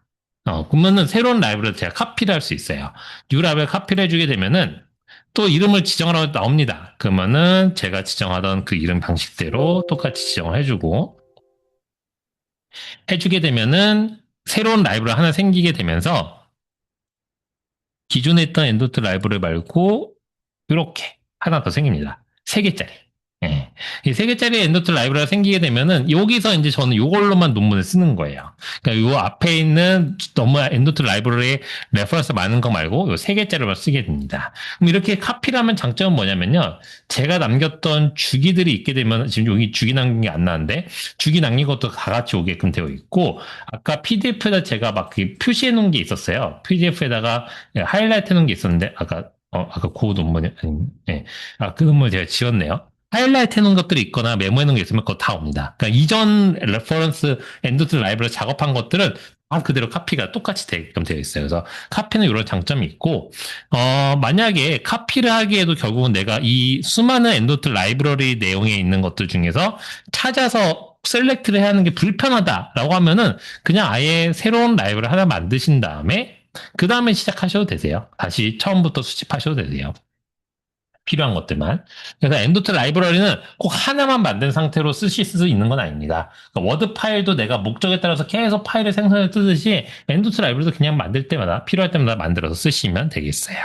[SPEAKER 1] 그러면은 새로운 라이브러리 제가 카피를 할 수 있어요. 뉴 라이브러리 카피를 해주게 되면은 또 이름을 지정하라고 나옵니다. 그러면은 제가 지정하던 그 이름 방식대로 똑같이 지정을 해주고 해주게 되면은 새로운 라이브러리 하나 생기게 되면서 기존에 있던 엔도트 라이브러리 말고 이렇게 하나 더 생깁니다. 3개짜리. 예. 이 3개짜리 엔도트 라이브러리가 생기게 되면은 여기서 이제 저는 이걸로만 논문을 쓰는 거예요. 그러니까 요 앞에 있는 너무 엔도트 라이브러리에 레퍼런스 많은 거 말고 요 3개짜리만 쓰게 됩니다. 그럼 이렇게 카피를 하면 장점은 뭐냐면요. 제가 남겼던 주기들이 있게 되면 지금 여기 주기 남긴 게 안 나는데 주기 남긴 것도 다 같이 오게끔 되어 있고 아까 PDF에다 제가 막 표시해 놓은 게 있었어요. PDF에다가 하이라이트 해 놓은 게 있었는데 아까 그 논문이 아니 예. 그 논문을 제가 지웠네요. 하이라이트 해놓은 것들이 있거나 메모해 놓은 게 있으면 그거 다 옵니다. 그러니까 이전 레퍼런스 엔도트 라이브러리 작업한 것들은 다 그대로 카피가 똑같이 되게끔 되어 있어요. 그래서 카피는 이런 장점이 있고, 만약에 카피를 하기에도 결국은 내가 이 수많은 엔도트 라이브러리 내용에 있는 것들 중에서 찾아서 셀렉트를 해야 하는 게 불편하다라고 하면은 그냥 아예 새로운 라이브러리 하나 만드신 다음에 그 다음에 시작하셔도 되세요. 다시 처음부터 수집하셔도 되세요. 필요한 것들만. 그래서 엔도트 라이브러리는 꼭 하나만 만든 상태로 쓰실 수 있는 건 아닙니다. 그러니까 워드 파일도 내가 목적에 따라서 계속 파일을 생성해 쓰듯이 엔도트 라이브러리도 그냥 만들 때마다 필요할 때마다 만들어서 쓰시면 되겠어요.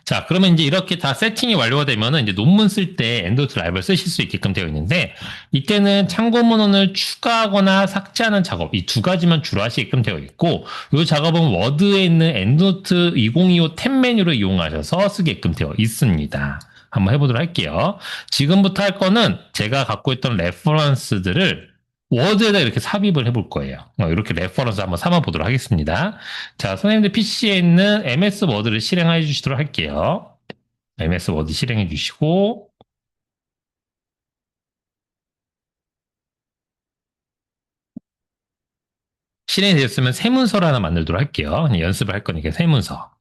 [SPEAKER 1] 자, 그러면 이제 이렇게 다 세팅이 완료가 되면은 이제 논문 쓸 때 엔도트 라이브를 쓰실 수 있게끔 되어 있는데 이때는 참고 문헌을 추가하거나 삭제하는 작업 이 두 가지만 주로 하시게끔 되어 있고 이 작업은 워드에 있는 엔도트 2025 탭 메뉴를 이용하셔서 쓰게끔 되어 있습니다. 한번 해보도록 할게요. 지금부터 할 거는 제가 갖고 있던 레퍼런스들을 워드에다 이렇게 삽입을 해볼 거예요. 이렇게 레퍼런스 한번 삼아 보도록 하겠습니다. 자, 선생님들 PC에 있는 MS 워드를 실행해 주시도록 할게요. MS 워드 실행해 주시고, 실행이 되었으면 새 문서를 하나 만들도록 할게요. 연습을 할 거니까 새 문서.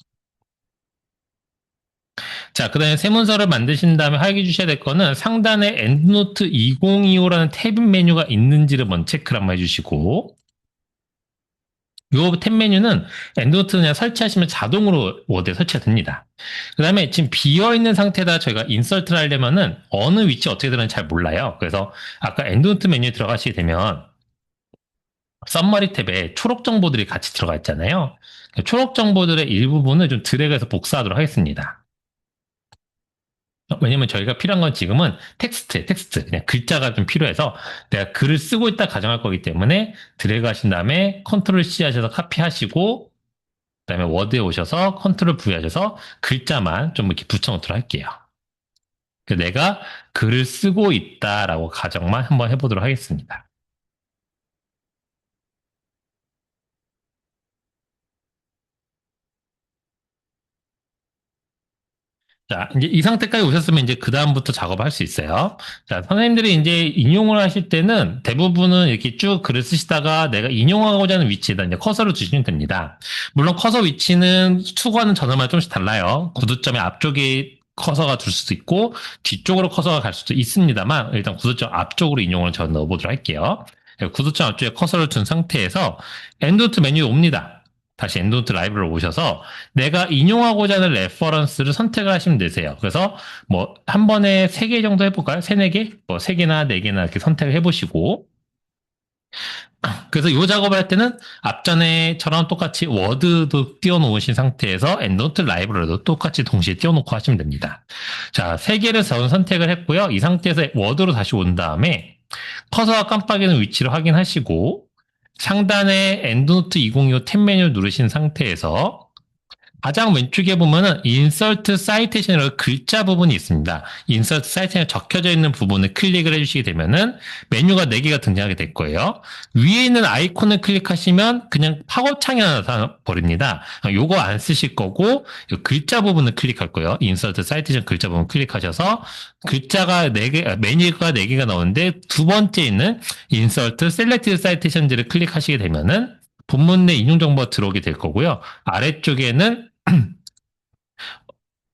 [SPEAKER 1] 자, 그 다음에 새 문서를 만드신 다음에 확인해 주셔야 될 거는 상단에 엔드노트 2025라는 탭 메뉴가 있는지를 먼저 체크를 한번 해주시고, 요 탭 메뉴는 엔드노트 그냥 설치하시면 자동으로 워드에 설치가 됩니다. 그 다음에 지금 비어있는 상태에다 저희가 인설트를 하려면은 어느 위치 어떻게 들어가는지 잘 몰라요. 그래서 아까 엔드노트 메뉴에 들어가시게 되면 썸머리 탭에 초록 정보들이 같이 들어가 있잖아요. 초록 정보들의 일부분을 좀 드래그해서 복사하도록 하겠습니다. 왜냐면 저희가 필요한 건 지금은 텍스트, 그냥 글자가 좀 필요해서 내가 글을 쓰고 있다 가정할 거기 때문에 드래그 하신 다음에 컨트롤 C 하셔서 카피하시고 그다음에 워드에 오셔서 컨트롤 V 하셔서 글자만 좀 이렇게 붙여놓도록 할게요. 내가 글을 쓰고 있다라고 가정만 한번 해보도록 하겠습니다. 자, 이제 이 상태까지 오셨으면 이제 그다음부터 작업을 할 수 있어요. 자, 선생님들이 이제 인용을 하실 때는 대부분은 이렇게 쭉 글을 쓰시다가 내가 인용하고자 하는 위치에다 이제 커서를 두시면 됩니다. 물론 커서 위치는 추구하는 전원마다 조금씩 달라요. 구두점의 앞쪽에 커서가 둘 수도 있고 뒤쪽으로 커서가 갈 수도 있습니다만 일단 구두점 앞쪽으로 인용을 저는 넣어보도록 할게요. 구두점 앞쪽에 커서를 둔 상태에서 엔도트 메뉴에 옵니다. 다시 엔도트 라이브러리 오셔서 내가 인용하고자 하는 레퍼런스를 선택을 하시면 되세요. 그래서 뭐 한 번에 3개 정도 해볼까요? 3, 4개? 뭐 3개나 4개나 이렇게 선택을 해보시고 그래서 이 작업을 할 때는 앞전에처럼 똑같이 워드도 띄워놓으신 상태에서 엔도트 라이브러리도 똑같이 동시에 띄워놓고 하시면 됩니다. 자, 3개를 저는 선택을 했고요. 이 상태에서 워드로 다시 온 다음에 커서가 깜빡이는 위치를 확인하시고 상단에 엔드노트 2025 탭 메뉴를 누르신 상태에서 가장 왼쪽에 보면은 인서트 사이테이션이라고 글자 부분이 있습니다. 인서트 사이테이션이 적혀져 있는 부분을 클릭을 해주시게 되면은 메뉴가 4개가 등장하게 될 거예요. 위에 있는 아이콘을 클릭하시면 그냥 팝업창이 하나 나타나 버립니다. 요거 안 쓰실 거고 글자 부분을 클릭할 거예요. 인서트 사이테이션 글자 부분 클릭하셔서 글자가 4개, 메뉴가 4개가 나오는데 두 번째 있는 인서트 셀렉티드 사이테이션즈를 클릭하시게 되면은 본문 내 인용 정보가 들어오게 될 거고요. 아래쪽에는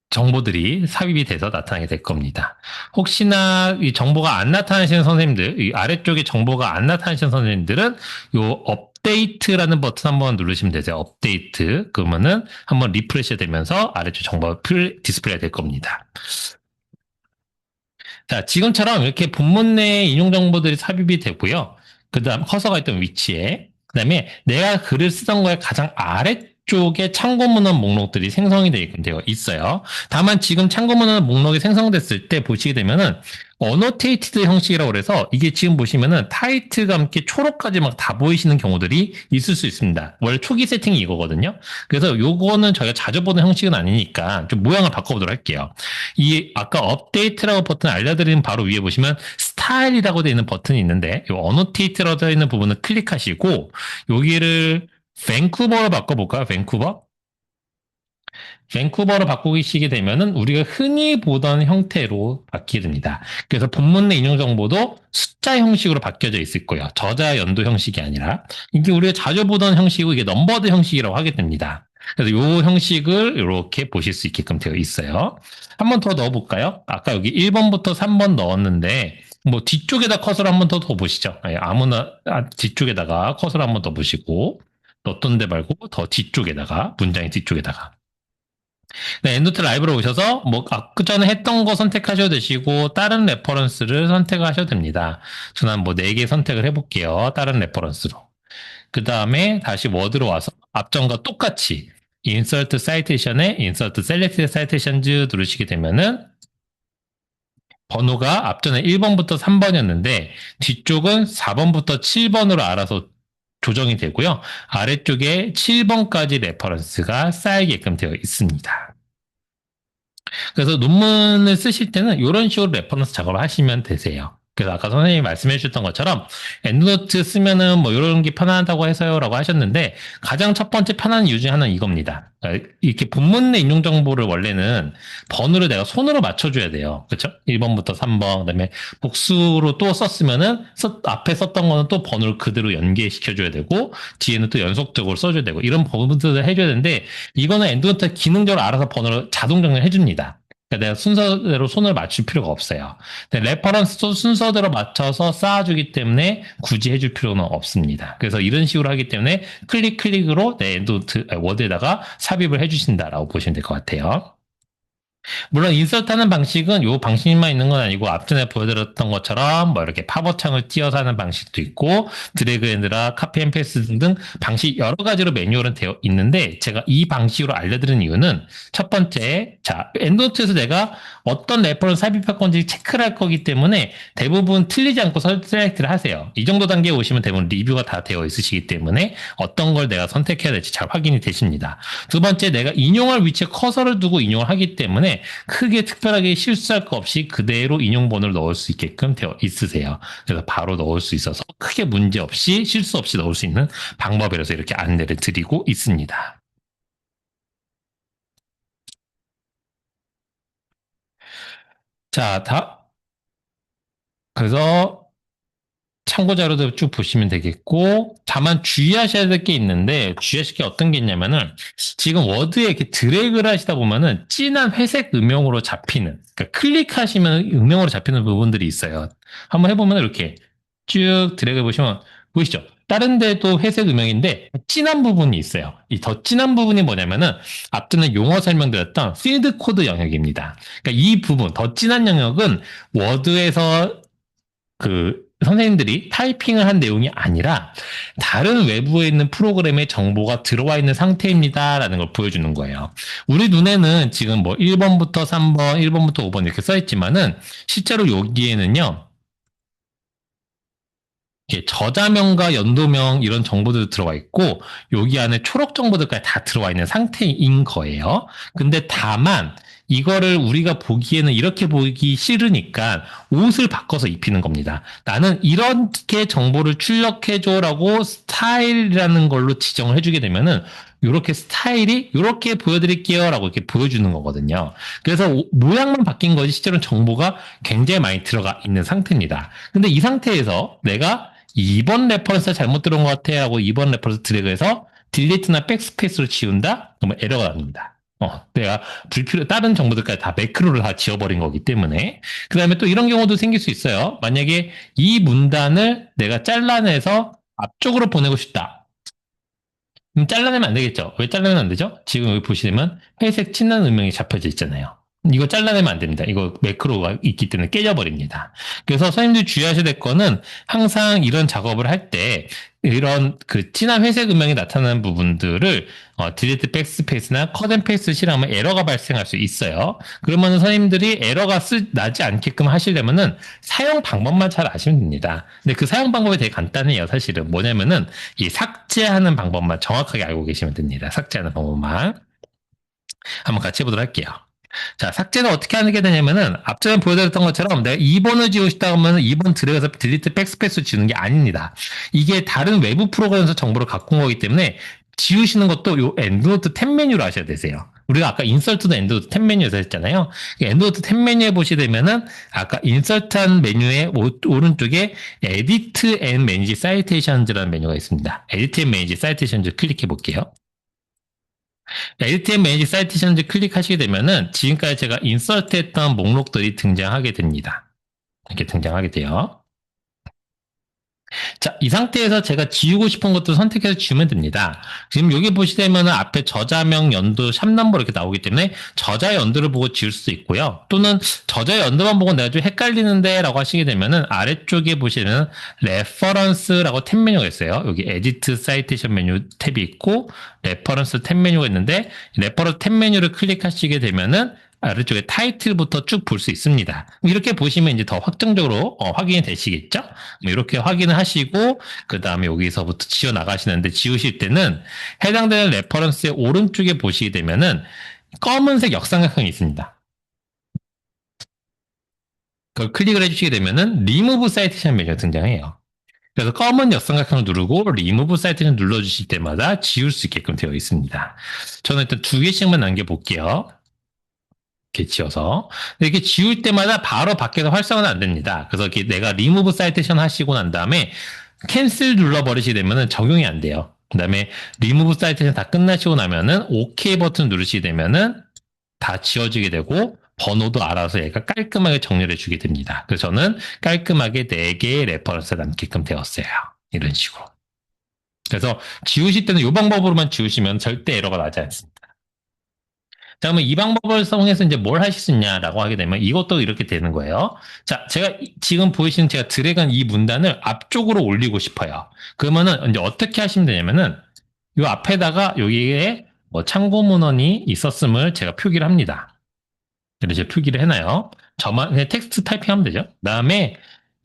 [SPEAKER 1] 정보들이 삽입이 돼서 나타나게 될 겁니다. 혹시나 이 정보가 안 나타나시는 선생님들, 이 아래쪽에 정보가 안 나타나시는 선생님들은 요 업데이트라는 버튼 한번 누르시면 되세요. 업데이트. 그러면은 한번 리프레시 되면서 아래쪽 정보가 디스플레이가 될 겁니다. 자, 지금처럼 이렇게 본문 내에 인용 정보들이 삽입이 되고요. 그 다음 커서가 있던 위치에. 그 다음에 내가 글을 쓰던 거에 가장 아래쪽에 참고 문헌 목록들이 생성이 되어 있어요. 다만 지금 참고 문헌 목록이 생성됐을 때 보시게 되면은 어노테이티드 형식이라고 그래서 이게 지금 보시면은 타이틀과 함께 초록까지 막 다 보이시는 경우들이 있을 수 있습니다. 원래 초기 세팅이 이거거든요. 그래서 요거는 저희가 자주 보는 형식은 아니니까 좀 모양을 바꿔보도록 할게요. 이 아까 업데이트라고 버튼 알려드리는 바로 위에 보시면 스타일이라고 되어 있는 버튼이 있는데 이 어노테이트라고 되어 있는 부분을 클릭하시고 여기를 밴쿠버로 바꿔볼까요? 밴쿠버로 바꾸시게 되면은 우리가 흔히 보던 형태로 바뀌게 됩니다. 그래서 본문 내 인용 정보도 숫자 형식으로 바뀌어져 있을 거예요. 저자 연도 형식이 아니라 이게 우리가 자주 보던 형식이고 이게 넘버드 형식이라고 하게 됩니다. 그래서 이 형식을 이렇게 보실 수 있게끔 되어 있어요. 한 번 더 넣어볼까요? 아까 여기 1번부터 3번 넣었는데 뭐 뒤쪽에다 커서를 한 번 더 보시죠. 아무나 뒤쪽에다가 커서를 한 번 더 보시고 넣었던 데 말고 더 뒤쪽에다가 문장의 뒤쪽에다가 네, 엔도트 라이브로 오셔서 뭐 아까 전에 했던 거 선택하셔도 되시고 다른 레퍼런스를 선택하셔도 됩니다. 저는 뭐 4개 선택을 해볼게요. 다른 레퍼런스로. 그 다음에 다시 워드로 와서 앞전과 똑같이 insert citation에 insert selected citations 누르시게 되면은 번호가 앞전에 1번부터 3번이었는데 뒤쪽은 4번부터 7번으로 알아서 조정이 되고요. 아래쪽에 7번까지 레퍼런스가 쌓이게끔 되어 있습니다. 그래서 논문을 쓰실 때는 이런 식으로 레퍼런스 작업을 하시면 되세요. 그래서 아까 선생님이 말씀해 주셨던 것처럼 엔드노트 쓰면은 뭐 이런 게 편하다고 해서요라고 하셨는데 가장 첫 번째 편한 이유 중에 하나는 이겁니다. 그러니까 이렇게 본문 내 인용 정보를 원래는 번호를 내가 손으로 맞춰줘야 돼요. 그렇죠? 1번부터 3번 그다음에 복수로 또 썼으면은 앞에 썼던 거는 또 번호를 그대로 연계시켜줘야 되고 뒤에는 또 연속적으로 써줘야 되고 이런 부분들을 해줘야 되는데 이거는 엔드노트가 기능적으로 알아서 번호를 자동 정리해 줍니다. 그러니까 내가 순서대로 손을 맞출 필요가 없어요. 레퍼런스도 순서대로 맞춰서 쌓아주기 때문에 굳이 해줄 필요는 없습니다. 그래서 이런 식으로 하기 때문에 클릭으로 내 엔드노트 워드에다가 삽입을 해주신다라고 보시면 될 것 같아요. 물론 인서트하는 방식은 요 방식만 있는 건 아니고 앞전에 보여드렸던 것처럼 뭐 이렇게 팝업창을 띄어서 하는 방식도 있고 드래그 앤 드랍, 카피 앤 페이스트 등등 방식 여러 가지로 매뉴얼은 되어 있는데 제가 이 방식으로 알려드리는 이유는 첫 번째, 자 엔드노트에서 내가 어떤 레퍼런스 삽입할 건지 체크를 할 거기 때문에 대부분 틀리지 않고 셀렉트를 하세요. 이 정도 단계에 오시면 대부분 리뷰가 다 되어 있으시기 때문에 어떤 걸 내가 선택해야 될지 잘 확인이 되십니다. 두 번째, 내가 인용할 위치에 커서를 두고 인용을 하기 때문에 크게 특별하게 실수할 거 없이 그대로 인용 번호를 넣을 수 있게끔 되어 있으세요. 그래서 바로 넣을 수 있어서 크게 문제 없이 실수 없이 넣을 수 있는 방법이라서 이렇게 안내를 드리고 있습니다. 자, 그래서 참고 자료도 쭉 보시면 되겠고, 다만 주의하셔야 될 게 있는데, 주의하실 게 어떤 게 있냐면은, 지금 워드에 이렇게 드래그를 하시다 보면은, 진한 회색 음영으로 잡히는, 그러니까 클릭하시면 음영으로 잡히는 부분들이 있어요. 한번 해보면 이렇게 쭉 드래그 보시면, 보이시죠? 다른 데도 회색 음영인데, 진한 부분이 있어요. 이 더 진한 부분이 뭐냐면은, 앞전에 용어 설명드렸던 필드 코드 영역입니다. 그러니까 이 부분, 더 진한 영역은 워드에서 선생님들이 타이핑을 한 내용이 아니라 다른 외부에 있는 프로그램의 정보가 들어와 있는 상태입니다라는 걸 보여주는 거예요. 우리 눈에는 지금 뭐 1번부터 3번, 1번부터 5번 이렇게 써 있지만은 실제로 여기에는요. 저자명과 연도명 이런 정보들도 들어와 있고 여기 안에 초록 정보들까지 다 들어와 있는 상태인 거예요. 근데 다만 이거를 우리가 보기에는 이렇게 보기 싫으니까 옷을 바꿔서 입히는 겁니다. 나는 이렇게 정보를 출력해줘라고 스타일이라는 걸로 지정을 해주게 되면은 이렇게 스타일이 이렇게 보여드릴게요라고 이렇게 보여주는 거거든요. 그래서 모양만 바뀐 거지 실제로는 정보가 굉장히 많이 들어가 있는 상태입니다. 근데 이 상태에서 내가 2번 레퍼런스 잘못 들어온 것 같아 하고 2번 레퍼런스 드래그해서 딜리트나 백스페이스로 지운다? 그러면 에러가 납니다. 내가 다른 정보들까지 다 매크로를 다 지워버린 거기 때문에. 그 다음에 또 이런 경우도 생길 수 있어요. 만약에 이 문단을 내가 잘라내서 앞쪽으로 보내고 싶다. 그럼 잘라내면 안 되겠죠? 왜 잘라내면 안 되죠? 지금 여기 보시면 회색 진한 음영이 잡혀져 있잖아요. 이거 잘라내면 안 됩니다. 이거 매크로가 있기 때문에 깨져버립니다. 그래서 선생님들이 주의하셔야 될 거는 항상 이런 작업을 할 때 이런 그 진한 회색 음영이 나타나는 부분들을 딜리트 백스페이스나 컷앤 페이스트 실행하면 에러가 발생할 수 있어요. 그러면 선생님들이 에러가 나지 않게끔 하시려면은 사용 방법만 잘 아시면 됩니다. 근데 그 사용 방법이 되게 간단해요. 사실은 뭐냐면은 이 삭제하는 방법만 정확하게 알고 계시면 됩니다. 삭제하는 방법만 한번 같이 해보도록 할게요. 자, 삭제는 어떻게 하게 되냐면은 앞전에 보여드렸던 것처럼 내가 2번을 지우고 싶다 하면 2번 들어가서 딜리트 백스페이스 지우는 게 아닙니다. 이게 다른 외부 프로그램에서 정보를 갖고 온 거기 때문에 지우시는 것도 요 엔드노트 탭 메뉴로 하셔야 되세요. 우리가 아까 인설트도 엔드노트 탭 메뉴에서 했잖아요. 엔드노트 탭 메뉴에 보시게 되면은 아까 인설트한 메뉴의 오른쪽에 에디트 앤 매니지 사이테이션즈라는 메뉴가 있습니다. 에디트 앤 매니지 사이테이션즈 클릭해 볼게요. LTM 매니지 사이테이션즈 클릭하시게 되면은 지금까지 제가 인서트 했던 목록들이 등장하게 됩니다. 이렇게 등장하게 돼요. 자, 이 상태에서 제가 지우고 싶은 것도 선택해서 지우면 됩니다. 지금 여기 보시면은 앞에 저자명 연도 샵넘버 이렇게 나오기 때문에 저자 연도를 보고 지울 수도 있고요. 또는 저자 연도만 보고 내가 좀 헷갈리는데 라고 하시게 되면은 아래쪽에 보시면 레퍼런스라고 탭 메뉴가 있어요. 여기 에디트 사이테이션 메뉴 탭이 있고 레퍼런스 탭 메뉴가 있는데 레퍼런스 탭 메뉴를 클릭하시게 되면은 아래쪽에 타이틀부터 쭉 볼 수 있습니다. 이렇게 보시면 이제 더 확정적으로 확인이 되시겠죠? 이렇게 확인을 하시고 그 다음에 여기서부터 지워 나가시는데 지우실 때는 해당되는 레퍼런스의 오른쪽에 보시게 되면은 검은색 역삼각형이 있습니다. 그걸 클릭을 해주시게 되면은 리무브 사이테이션 메뉴가 등장해요. 그래서 검은 역삼각형을 누르고 리무브 사이테이션 눌러주실 때마다 지울 수 있게끔 되어 있습니다. 저는 일단 두 개씩만 남겨볼게요. 이렇게 지어서 이렇게 지울 때마다 바로 밖에서 활성화는 안 됩니다. 그래서 이렇게 내가 리무브 사이테이션 하시고 난 다음에 캔슬 눌러버리시게 되면은 적용이 안 돼요. 그 다음에 리무브 사이테이션 다 끝나시고 나면은 OK 버튼 누르시게 되면은 다 지워지게 되고 번호도 알아서 얘가 깔끔하게 정리를 해주게 됩니다. 그래서 저는 깔끔하게 4개의 레퍼런스가 남게끔 되었어요. 이런 식으로. 그래서 지우실 때는 이 방법으로만 지우시면 절대 에러가 나지 않습니다. 자, 그러면 이 방법을 사용해서 이제 뭘 하실 수 있냐라고 하게 되면 이것도 이렇게 되는 거예요. 자, 제가 지금 보이시는 제가 드래그한 이 문단을 앞쪽으로 올리고 싶어요. 그러면은 이제 어떻게 하시면 되냐면은 이 앞에다가 여기에 뭐 참고 문헌이 있었음을 제가 표기를 합니다. 그래서 제가 표기를 해놔요. 저만 그냥 텍스트 타이핑하면 되죠. 그다음에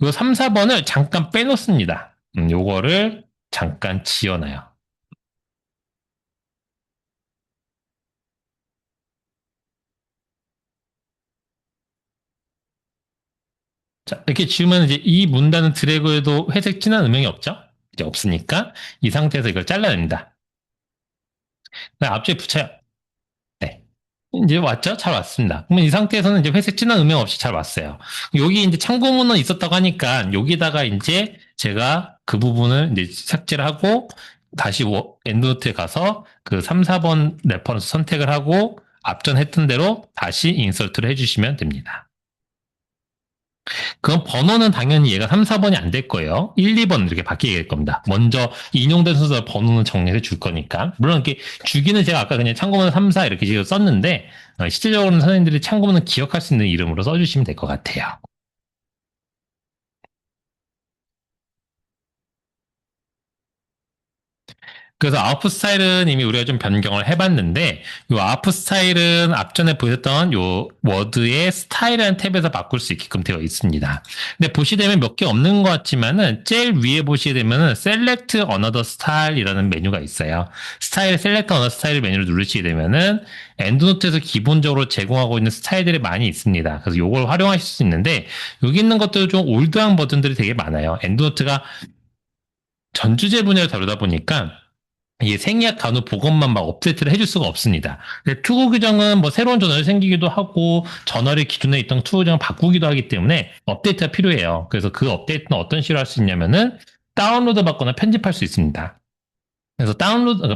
[SPEAKER 1] 이 3, 4번을 잠깐 빼놓습니다. 요거를 잠깐 지어놔요. 자, 이렇게 지우면 이제 이 문단은 드래그해도 회색 진한 음영이 없죠? 이제 없으니까 이 상태에서 이걸 잘라냅니다. 앞쪽에 붙여요. 네. 이제 왔죠? 잘 왔습니다. 그러면 이 상태에서는 이제 회색 진한 음영 없이 잘 왔어요. 여기 이제 참고문은 있었다고 하니까 여기다가 이제 제가 그 부분을 이제 삭제를 하고 다시 엔드노트에 가서 그 3, 4번 레퍼런스 선택을 하고 앞전 했던 대로 다시 인설트를 해주시면 됩니다. 그럼 번호는 당연히 얘가 3, 4번이 안 될 거예요. 1, 2번 이렇게 바뀌게 될 겁니다. 먼저 인용된 순서 번호는 정리해 줄 거니까. 물론 이렇게 주기는 제가 아까 그냥 참고문은 3, 4 이렇게 지금 썼는데 실제적으로는 선생님들이 참고문은 기억할 수 있는 이름으로 써주시면 될 것 같아요. 그래서 아웃풋 스타일은 이미 우리가 좀 변경을 해봤는데 이 아웃풋 스타일은 앞전에 보셨던 요 워드의 스타일이라는 탭에서 바꿀 수 있게끔 되어 있습니다. 근데 보시게 되면 몇 개 없는 것 같지만은 제일 위에 보시게 되면은 Select Another Style이라는 메뉴가 있어요. 스타일 Select Another Style 메뉴를 누르시게 되면은 엔드노트에서 기본적으로 제공하고 있는 스타일들이 많이 있습니다. 그래서 이걸 활용하실 수 있는데 여기 있는 것들 좀 올드한 버전들이 되게 많아요. 엔드노트가 전주제 분야를 다루다 보니까 이게 생략 간호 복원만 막 업데이트를 해줄 수가 없습니다. 투구 규정은 뭐 새로운 전원이 생기기도 하고 전월이 기존에 있던 투구 규정을 바꾸기도 하기 때문에 업데이트가 필요해요. 그래서 그 업데이트는 어떤 식으로 할 수 있냐면은 다운로드 받거나 편집할 수 있습니다. 그래서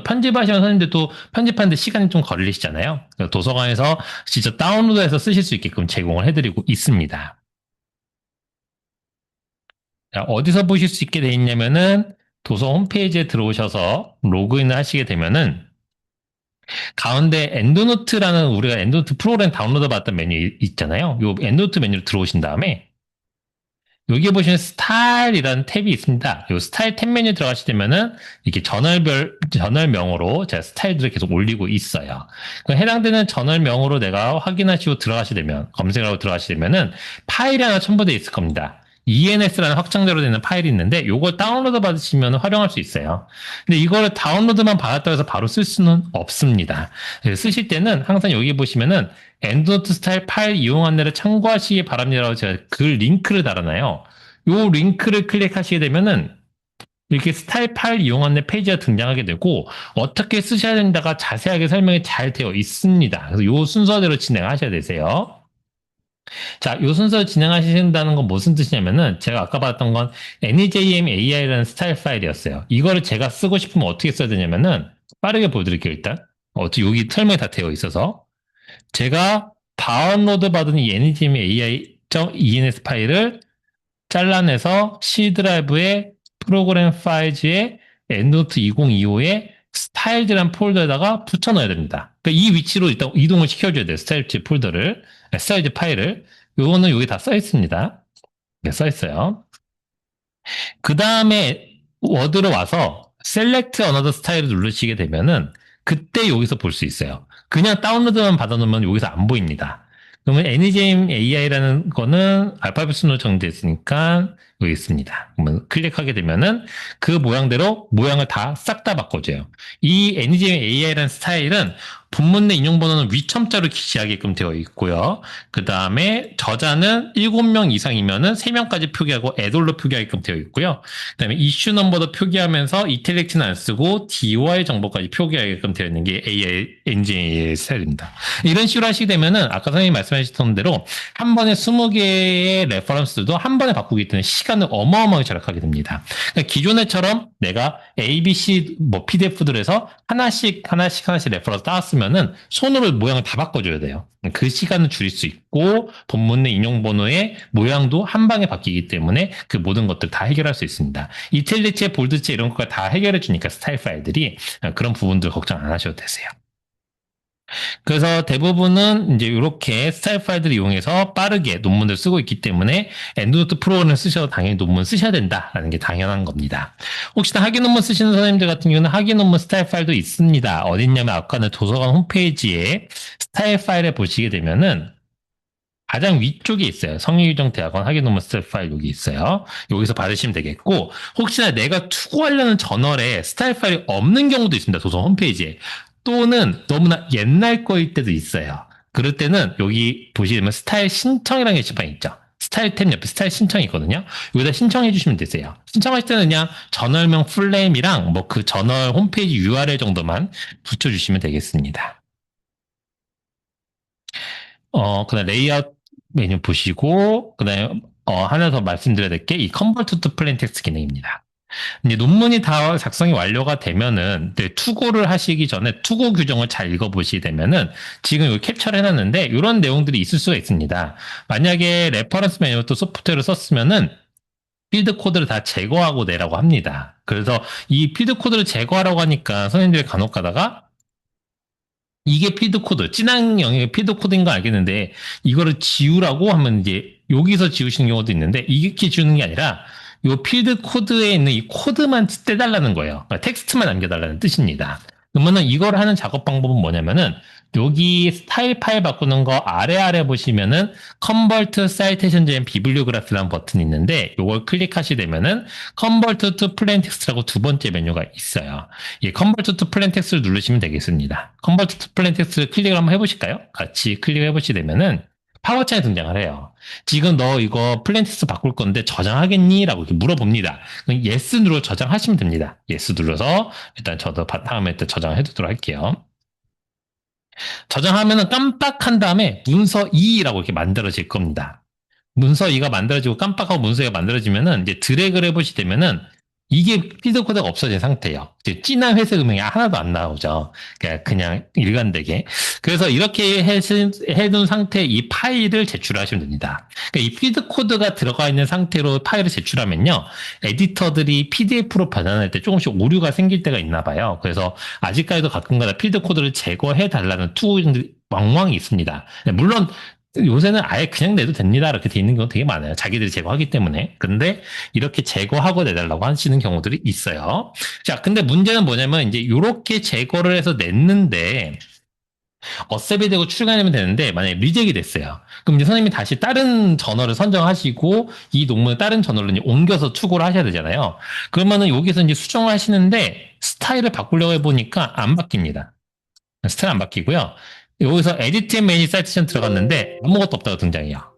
[SPEAKER 1] 편집하시는 선생님들도 편집하는데 시간이 좀 걸리시잖아요. 도서관에서 직접 다운로드해서 쓰실 수 있게끔 제공을 해드리고 있습니다. 자, 어디서 보실 수 있게 돼 있냐면은 도서 홈페이지에 들어오셔서 로그인을 하시게 되면은 가운데 엔드노트라는 우리가 엔드노트 프로그램 다운로드 받던 메뉴 있잖아요. 요 엔드노트 메뉴로 들어오신 다음에 여기 보시면 스타일이라는 탭이 있습니다. 이 스타일 탭 메뉴 들어가시게 되면은 이렇게 저널명으로 제가 스타일들을 계속 올리고 있어요. 해당되는 저널명으로 내가 확인하시고 들어가시게 되면, 검색을 하고 들어가시게 되면은 파일이 하나 첨부되어 있을 겁니다. ENS라는 확장자로 되는 파일이 있는데 이걸 다운로드 받으시면 활용할 수 있어요. 근데 이거를 다운로드만 받았다고 해서 바로 쓸 수는 없습니다. 쓰실 때는 항상 여기 보시면은 엔드노트 스타일 파일 이용 안내를 참고하시기 바랍니다라고 제가 그 링크를 달아놔요. 요 링크를 클릭하시게 되면은 이렇게 스타일 파일 이용 안내 페이지가 등장하게 되고 어떻게 쓰셔야 된다가 자세하게 설명이 잘 되어 있습니다. 그래서 요 순서대로 진행하셔야 되세요. 자, 요 순서 진행하신다는 건 무슨 뜻이냐면은 제가 아까 봤던 건 NEJM AI라는 스타일 파일이었어요. 이거를 제가 쓰고 싶으면 어떻게 써야 되냐면은 빠르게 보여드릴게요, 일단. 여기 설명이 다 되어 있어서. 제가 다운로드 받은 이 NEJM AI.ENS 파일을 잘라내서 C 드라이브의 프로그램 파일즈의 엔드노트 2025에 스타일즈란 폴더에다가 붙여 넣어야 됩니다. 그러니까 이 위치로 일단 이동을 시켜줘야 돼요. 스타일즈 폴더를, 스타일즈 파일을. 요거는 여기 다 써 있습니다. 네, 써 있어요. 그 다음에 워드로 와서 Select Another Style을 누르시게 되면은 그때 여기서 볼 수 있어요. 그냥 다운로드만 받아놓으면 여기서 안 보입니다. 그러면 AnyJM AI라는 거는 알파벳 순으로 정되어 있으니까 여기 있습니다. 그러면 클릭하게 되면은 그 모양대로 모양을 다 싹 다 바꿔줘요. 이 AnyJM AI라는 스타일은 본문 내 인용 번호는 위첨자로 기시하게끔 되어 있고요. 그 다음에 저자는 7명 이상이면은 3명까지 표기하고 애돌로 표기하게끔 되어 있고요. 그 다음에 이슈 넘버도 표기하면서 이텔렉트는 안 쓰고 DOI 정보까지 표기하게끔 되어 있는 게 AI 엔진의 스타일입니다. 이런 식으로 하시게 되면은 아까 선생님이 말씀하셨던 대로 한 번에 20개의 레퍼런스도 한 번에 바꾸기 때문에 시간을 어마어마하게 절약하게 됩니다. 그러니까 기존에처럼 내가 ABC 뭐 PDF들에서 하나씩 레퍼런스 따왔으면은 손으로 모양을 다 바꿔줘야 돼요. 그 시간을 줄일 수 있고 본문 내 인용 번호의 모양도 한 방에 바뀌기 때문에 그 모든 것들 다 해결할 수 있습니다. 이텔리체, 볼드체 이런 것까지 다 해결해 주니까 스타일 파일들이 그런 부분들 걱정 안 하셔도 되세요. 그래서 대부분은 이제 이렇게 스타일 파일들을 이용해서 빠르게 논문을 쓰고 있기 때문에 엔드노트 프로그램을 쓰셔도 당연히 논문 쓰셔야 된다라는 게 당연한 겁니다. 혹시나 학위 논문 쓰시는 선생님들 같은 경우는 학위 논문 스타일 파일도 있습니다. 어딨냐면 아까는 도서관 홈페이지에 스타일 파일에 보시게 되면은 가장 위쪽에 있어요. 성리규정대학원 학위 논문 스타일 파일 여기 있어요. 여기서 받으시면 되겠고 혹시나 내가 투고하려는 저널에 스타일 파일이 없는 경우도 있습니다. 도서관 홈페이지에. 또는 너무나 옛날 거일 때도 있어요. 그럴 때는 여기 보시면 스타일 신청이라는 게시판 있죠. 스타일 탭 옆에 스타일 신청이 있거든요. 여기다 신청해 주시면 되세요. 신청하실 때는 그냥 저널명 풀네임이랑 뭐 그 저널 홈페이지 URL 정도만 붙여주시면 되겠습니다. 그다음 레이아웃 메뉴 보시고 그다음에 하나 더 말씀드려야 될 게 이 컨버트 투 플레인 텍스트 기능입니다. 이제 논문이 다 작성이 완료가 되면은 투고를 하시기 전에 투고 규정을 잘 읽어보시게 되면은 지금 여기 캡처를 해놨는데 이런 내용들이 있을 수가 있습니다. 만약에 레퍼런스 매뉴얼 소프트웨어를 썼으면은 필드 코드를 다 제거하고 내라고 합니다. 그래서 이 필드 코드를 제거하라고 하니까 선생님들이 간혹 가다가 이게 필드 코드, 진한 영역의 필드 코드인 거 알겠는데 이거를 지우라고 하면 이제 여기서 지우시는 경우도 있는데 이렇게 지우는 게 아니라 이 필드 코드에 있는 이 코드만 떼달라는 거예요. 그러니까 텍스트만 남겨달라는 뜻입니다. 그러면은 이걸 하는 작업 방법은 뭐냐면은 여기 스타일 파일 바꾸는 거 아래 보시면은 Convert Citation Gen Bibliography라는 버튼이 있는데 이걸 클릭하시게 되면은 Convert to Plain Text라고 두 번째 메뉴가 있어요. 이 Convert to Plain Text를 누르시면 되겠습니다. Convert to Plain Text를 클릭을 한번 해보실까요? 같이 클릭해 보시게 되면은 파워차에 등장을 해요. 지금 너 이거 플랜텍스트 바꿀 건데 저장하겠니? 라고 이렇게 물어봅니다. 그럼 yes 눌러 저장하시면 됩니다. yes 눌러서 일단 저도 바탕화면에 저장을 해두도록 할게요. 저장하면은 깜빡한 다음에 문서 2라고 이렇게 만들어질 겁니다. 문서 2가 만들어지고 깜빡하고 문서 2가 만들어지면은 이제 드래그를 해보시게 되면은 이게 피드 코드가 없어진 상태예요. 이제 진한 회색 음영이 하나도 안 나오죠. 그냥 일관되게. 그래서 이렇게 해둔 상태의 이 파일을 제출하시면 됩니다. 그러니까 이 피드 코드가 들어가 있는 상태로 파일을 제출하면요. 에디터들이 PDF로 변환할 때 조금씩 오류가 생길 때가 있나 봐요. 그래서 아직까지도 가끔가다 피드 코드를 제거해 달라는 투구들이 왕왕 있습니다. 물론 요새는 아예 그냥 내도 됩니다. 이렇게 돼 있는 경우 되게 많아요. 자기들이 제거하기 때문에. 근데 이렇게 제거하고 내달라고 하시는 경우들이 있어요. 자, 근데 문제는 뭐냐면 이제 이렇게 제거를 해서 냈는데 어셉이 되고 출간하면 되는데 만약에 리젝이 됐어요. 그럼 이제 선생님이 다시 다른 저널을 선정하시고 이 논문을 다른 저널로 이제 옮겨서 투고를 하셔야 되잖아요. 그러면은 여기서 이제 수정을 하시는데 스타일을 바꾸려고 해보니까 안 바뀝니다. 스타일 안 바뀌고요. 여기서 에디트 앤 매니 사이테이션 들어갔는데 아무것도 없다고 등장해요.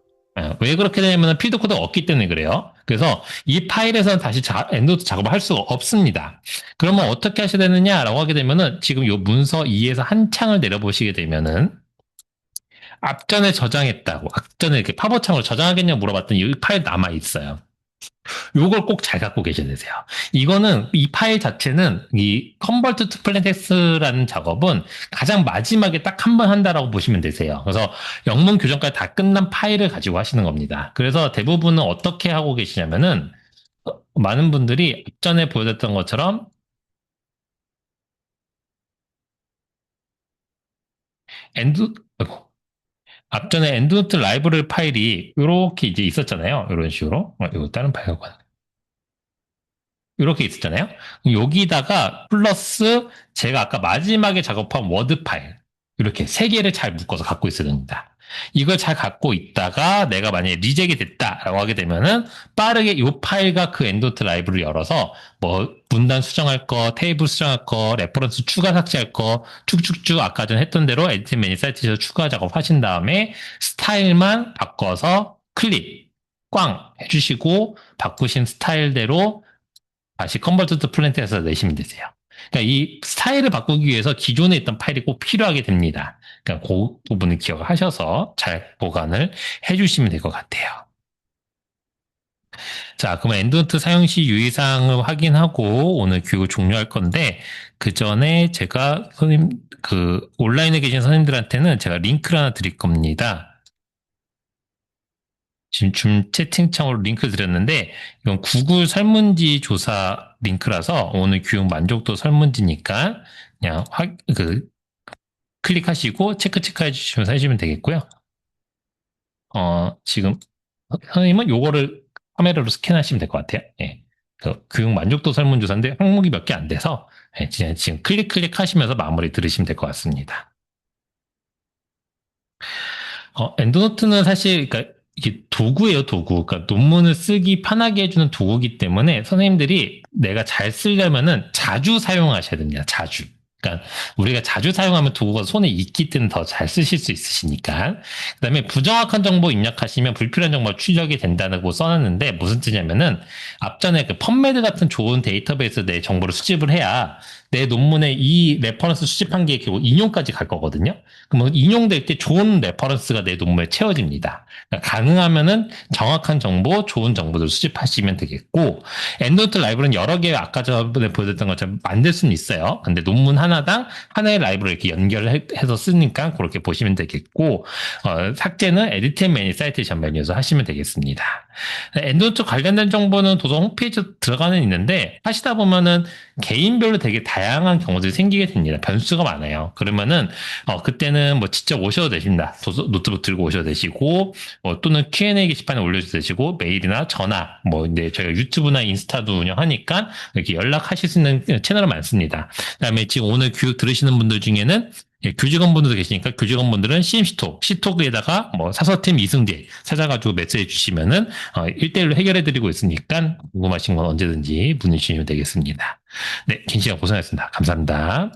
[SPEAKER 1] 왜 그렇게 되냐면 필드 코드가 없기 때문에 그래요. 그래서 이 파일에서는 다시 엔드노트 작업을 할 수가 없습니다. 그러면 어떻게 하셔야 되느냐라고 하게 되면은 지금 이 문서 2에서 한 창을 내려보시게 되면은 앞전에 저장했다고 앞전에 이렇게 팝업창으로 저장하겠냐고 물어봤더니 이 파일 남아 있어요. 요걸 꼭 잘 갖고 계셔야 되세요. 이거는 이 파일 자체는 이 컨버트 투 플레텍스라는 작업은 가장 마지막에 딱 한 번 한다라고 보시면 되세요. 그래서 영문 교정까지 다 끝난 파일을 가지고 하시는 겁니다. 그래서 대부분은 어떻게 하고 계시냐면은 많은 분들이 전에 보여줬던 것처럼 엔드 앞전에 엔드노트 라이브러리 파일이 이렇게 이제 있었잖아요. 이런 식으로. 이거 다른 파일 갖고 왔네. 이렇게 있었잖아요. 여기다가 플러스 제가 아까 마지막에 작업한 워드 파일 이렇게 세 개를 잘 묶어서 갖고 있어야 됩니다. 이걸 잘 갖고 있다가 내가 만약에 리젝이 됐다라고 하게 되면은 빠르게 이 파일과 그 엔도트 라이브를 열어서 뭐 문단 수정할 거, 테이블 수정할 거, 레퍼런스 추가 삭제할 거 쭉쭉쭉 아까 전 했던 대로 에디트 매니 사이트에서 추가 작업하신 다음에 스타일만 바꿔서 클릭 꽝 해주시고 바꾸신 스타일대로 다시 컨버트 투 플랜트에서 내시면 되세요. 그러니까 이 스타일을 바꾸기 위해서 기존에 있던 파일이 꼭 필요하게 됩니다. 그러니까 그 부분을 기억하셔서 잘 보관을 해주시면 될 것 같아요. 자, 그러면 엔드노트 사용 시 유의사항을 확인하고 오늘 교육을 종료할 건데 그 전에 제가 선생님 그 온라인에 계신 선생님들한테는 제가 링크를 하나 드릴 겁니다. 지금 채팅창으로 링크 드렸는데 이건 구글 설문지 조사 링크라서 오늘 교육 만족도 설문지니까 그냥 클릭하시고 체크해 주시면서 해주시면 되겠고요. 지금 선생님은 요거를 카메라로 스캔하시면 될 것 같아요. 예. 그 교육 만족도 설문조사인데 항목이 몇 개 안 돼서 예, 지금 클릭하시면서 마무리 들으시면 될 것 같습니다. 엔드노트는 사실 그러니까 이게 도구예요, 도구. 그러니까 논문을 쓰기 편하게 해주는 도구이기 때문에 선생님들이 내가 잘 쓰려면은 자주 사용하셔야 됩니다. 자주. 그러니까 우리가 자주 사용하면 도구가 손에 익기 때문에 더 잘 쓰실 수 있으시니까. 그다음에 부정확한 정보 입력하시면 불필요한 정보가 출력이 된다고 써놨는데 무슨 뜻이냐면은 앞전에 그 펀메드 같은 좋은 데이터베이스 내 정보를 수집을 해야 내 논문에 이 레퍼런스 수집한 게 결국 인용까지 갈 거거든요. 그러면 인용될 때 좋은 레퍼런스가 내 논문에 채워집니다. 그러니까 가능하면은 정확한 정보, 좋은 정보들 수집하시면 되겠고, 엔드노트 라이브러리는 여러 개 아까 전에 보여드렸던 것처럼 만들 수는 있어요. 근데 논문 하나당 하나의 라이브러리 이렇게 연결해서 쓰니까 그렇게 보시면 되겠고, 삭제는 에디트 앤 매니 사이테이션 메뉴에서 하시면 되겠습니다. 엔드노트 관련된 정보는 도서 홈페이지에 들어가는 있는데 하시다 보면은 개인별로 되게 다양한 경우들이 생기게 됩니다. 변수가 많아요. 그러면은 그때는 뭐 직접 오셔도 되십니다. 노트북 들고 오셔도 되시고 또는 Q&A 게시판에 올려주셔도 되시고 메일이나 전화 뭐 이제 저희가 유튜브나 인스타도 운영하니까 이렇게 연락하실 수 있는 채널이 많습니다. 그다음에 지금 오늘 교육 들으시는 분들 중에는 교직원분들도 계시니까 교직원분들은 CMC톡, C톡에다가 뭐 사서팀 이승재 찾아가지고 메시지 주시면은 1대1로 해결해드리고 있으니까 궁금하신 건 언제든지 문의 주시면 되겠습니다. 네, 긴 시간 고생하셨습니다. 감사합니다.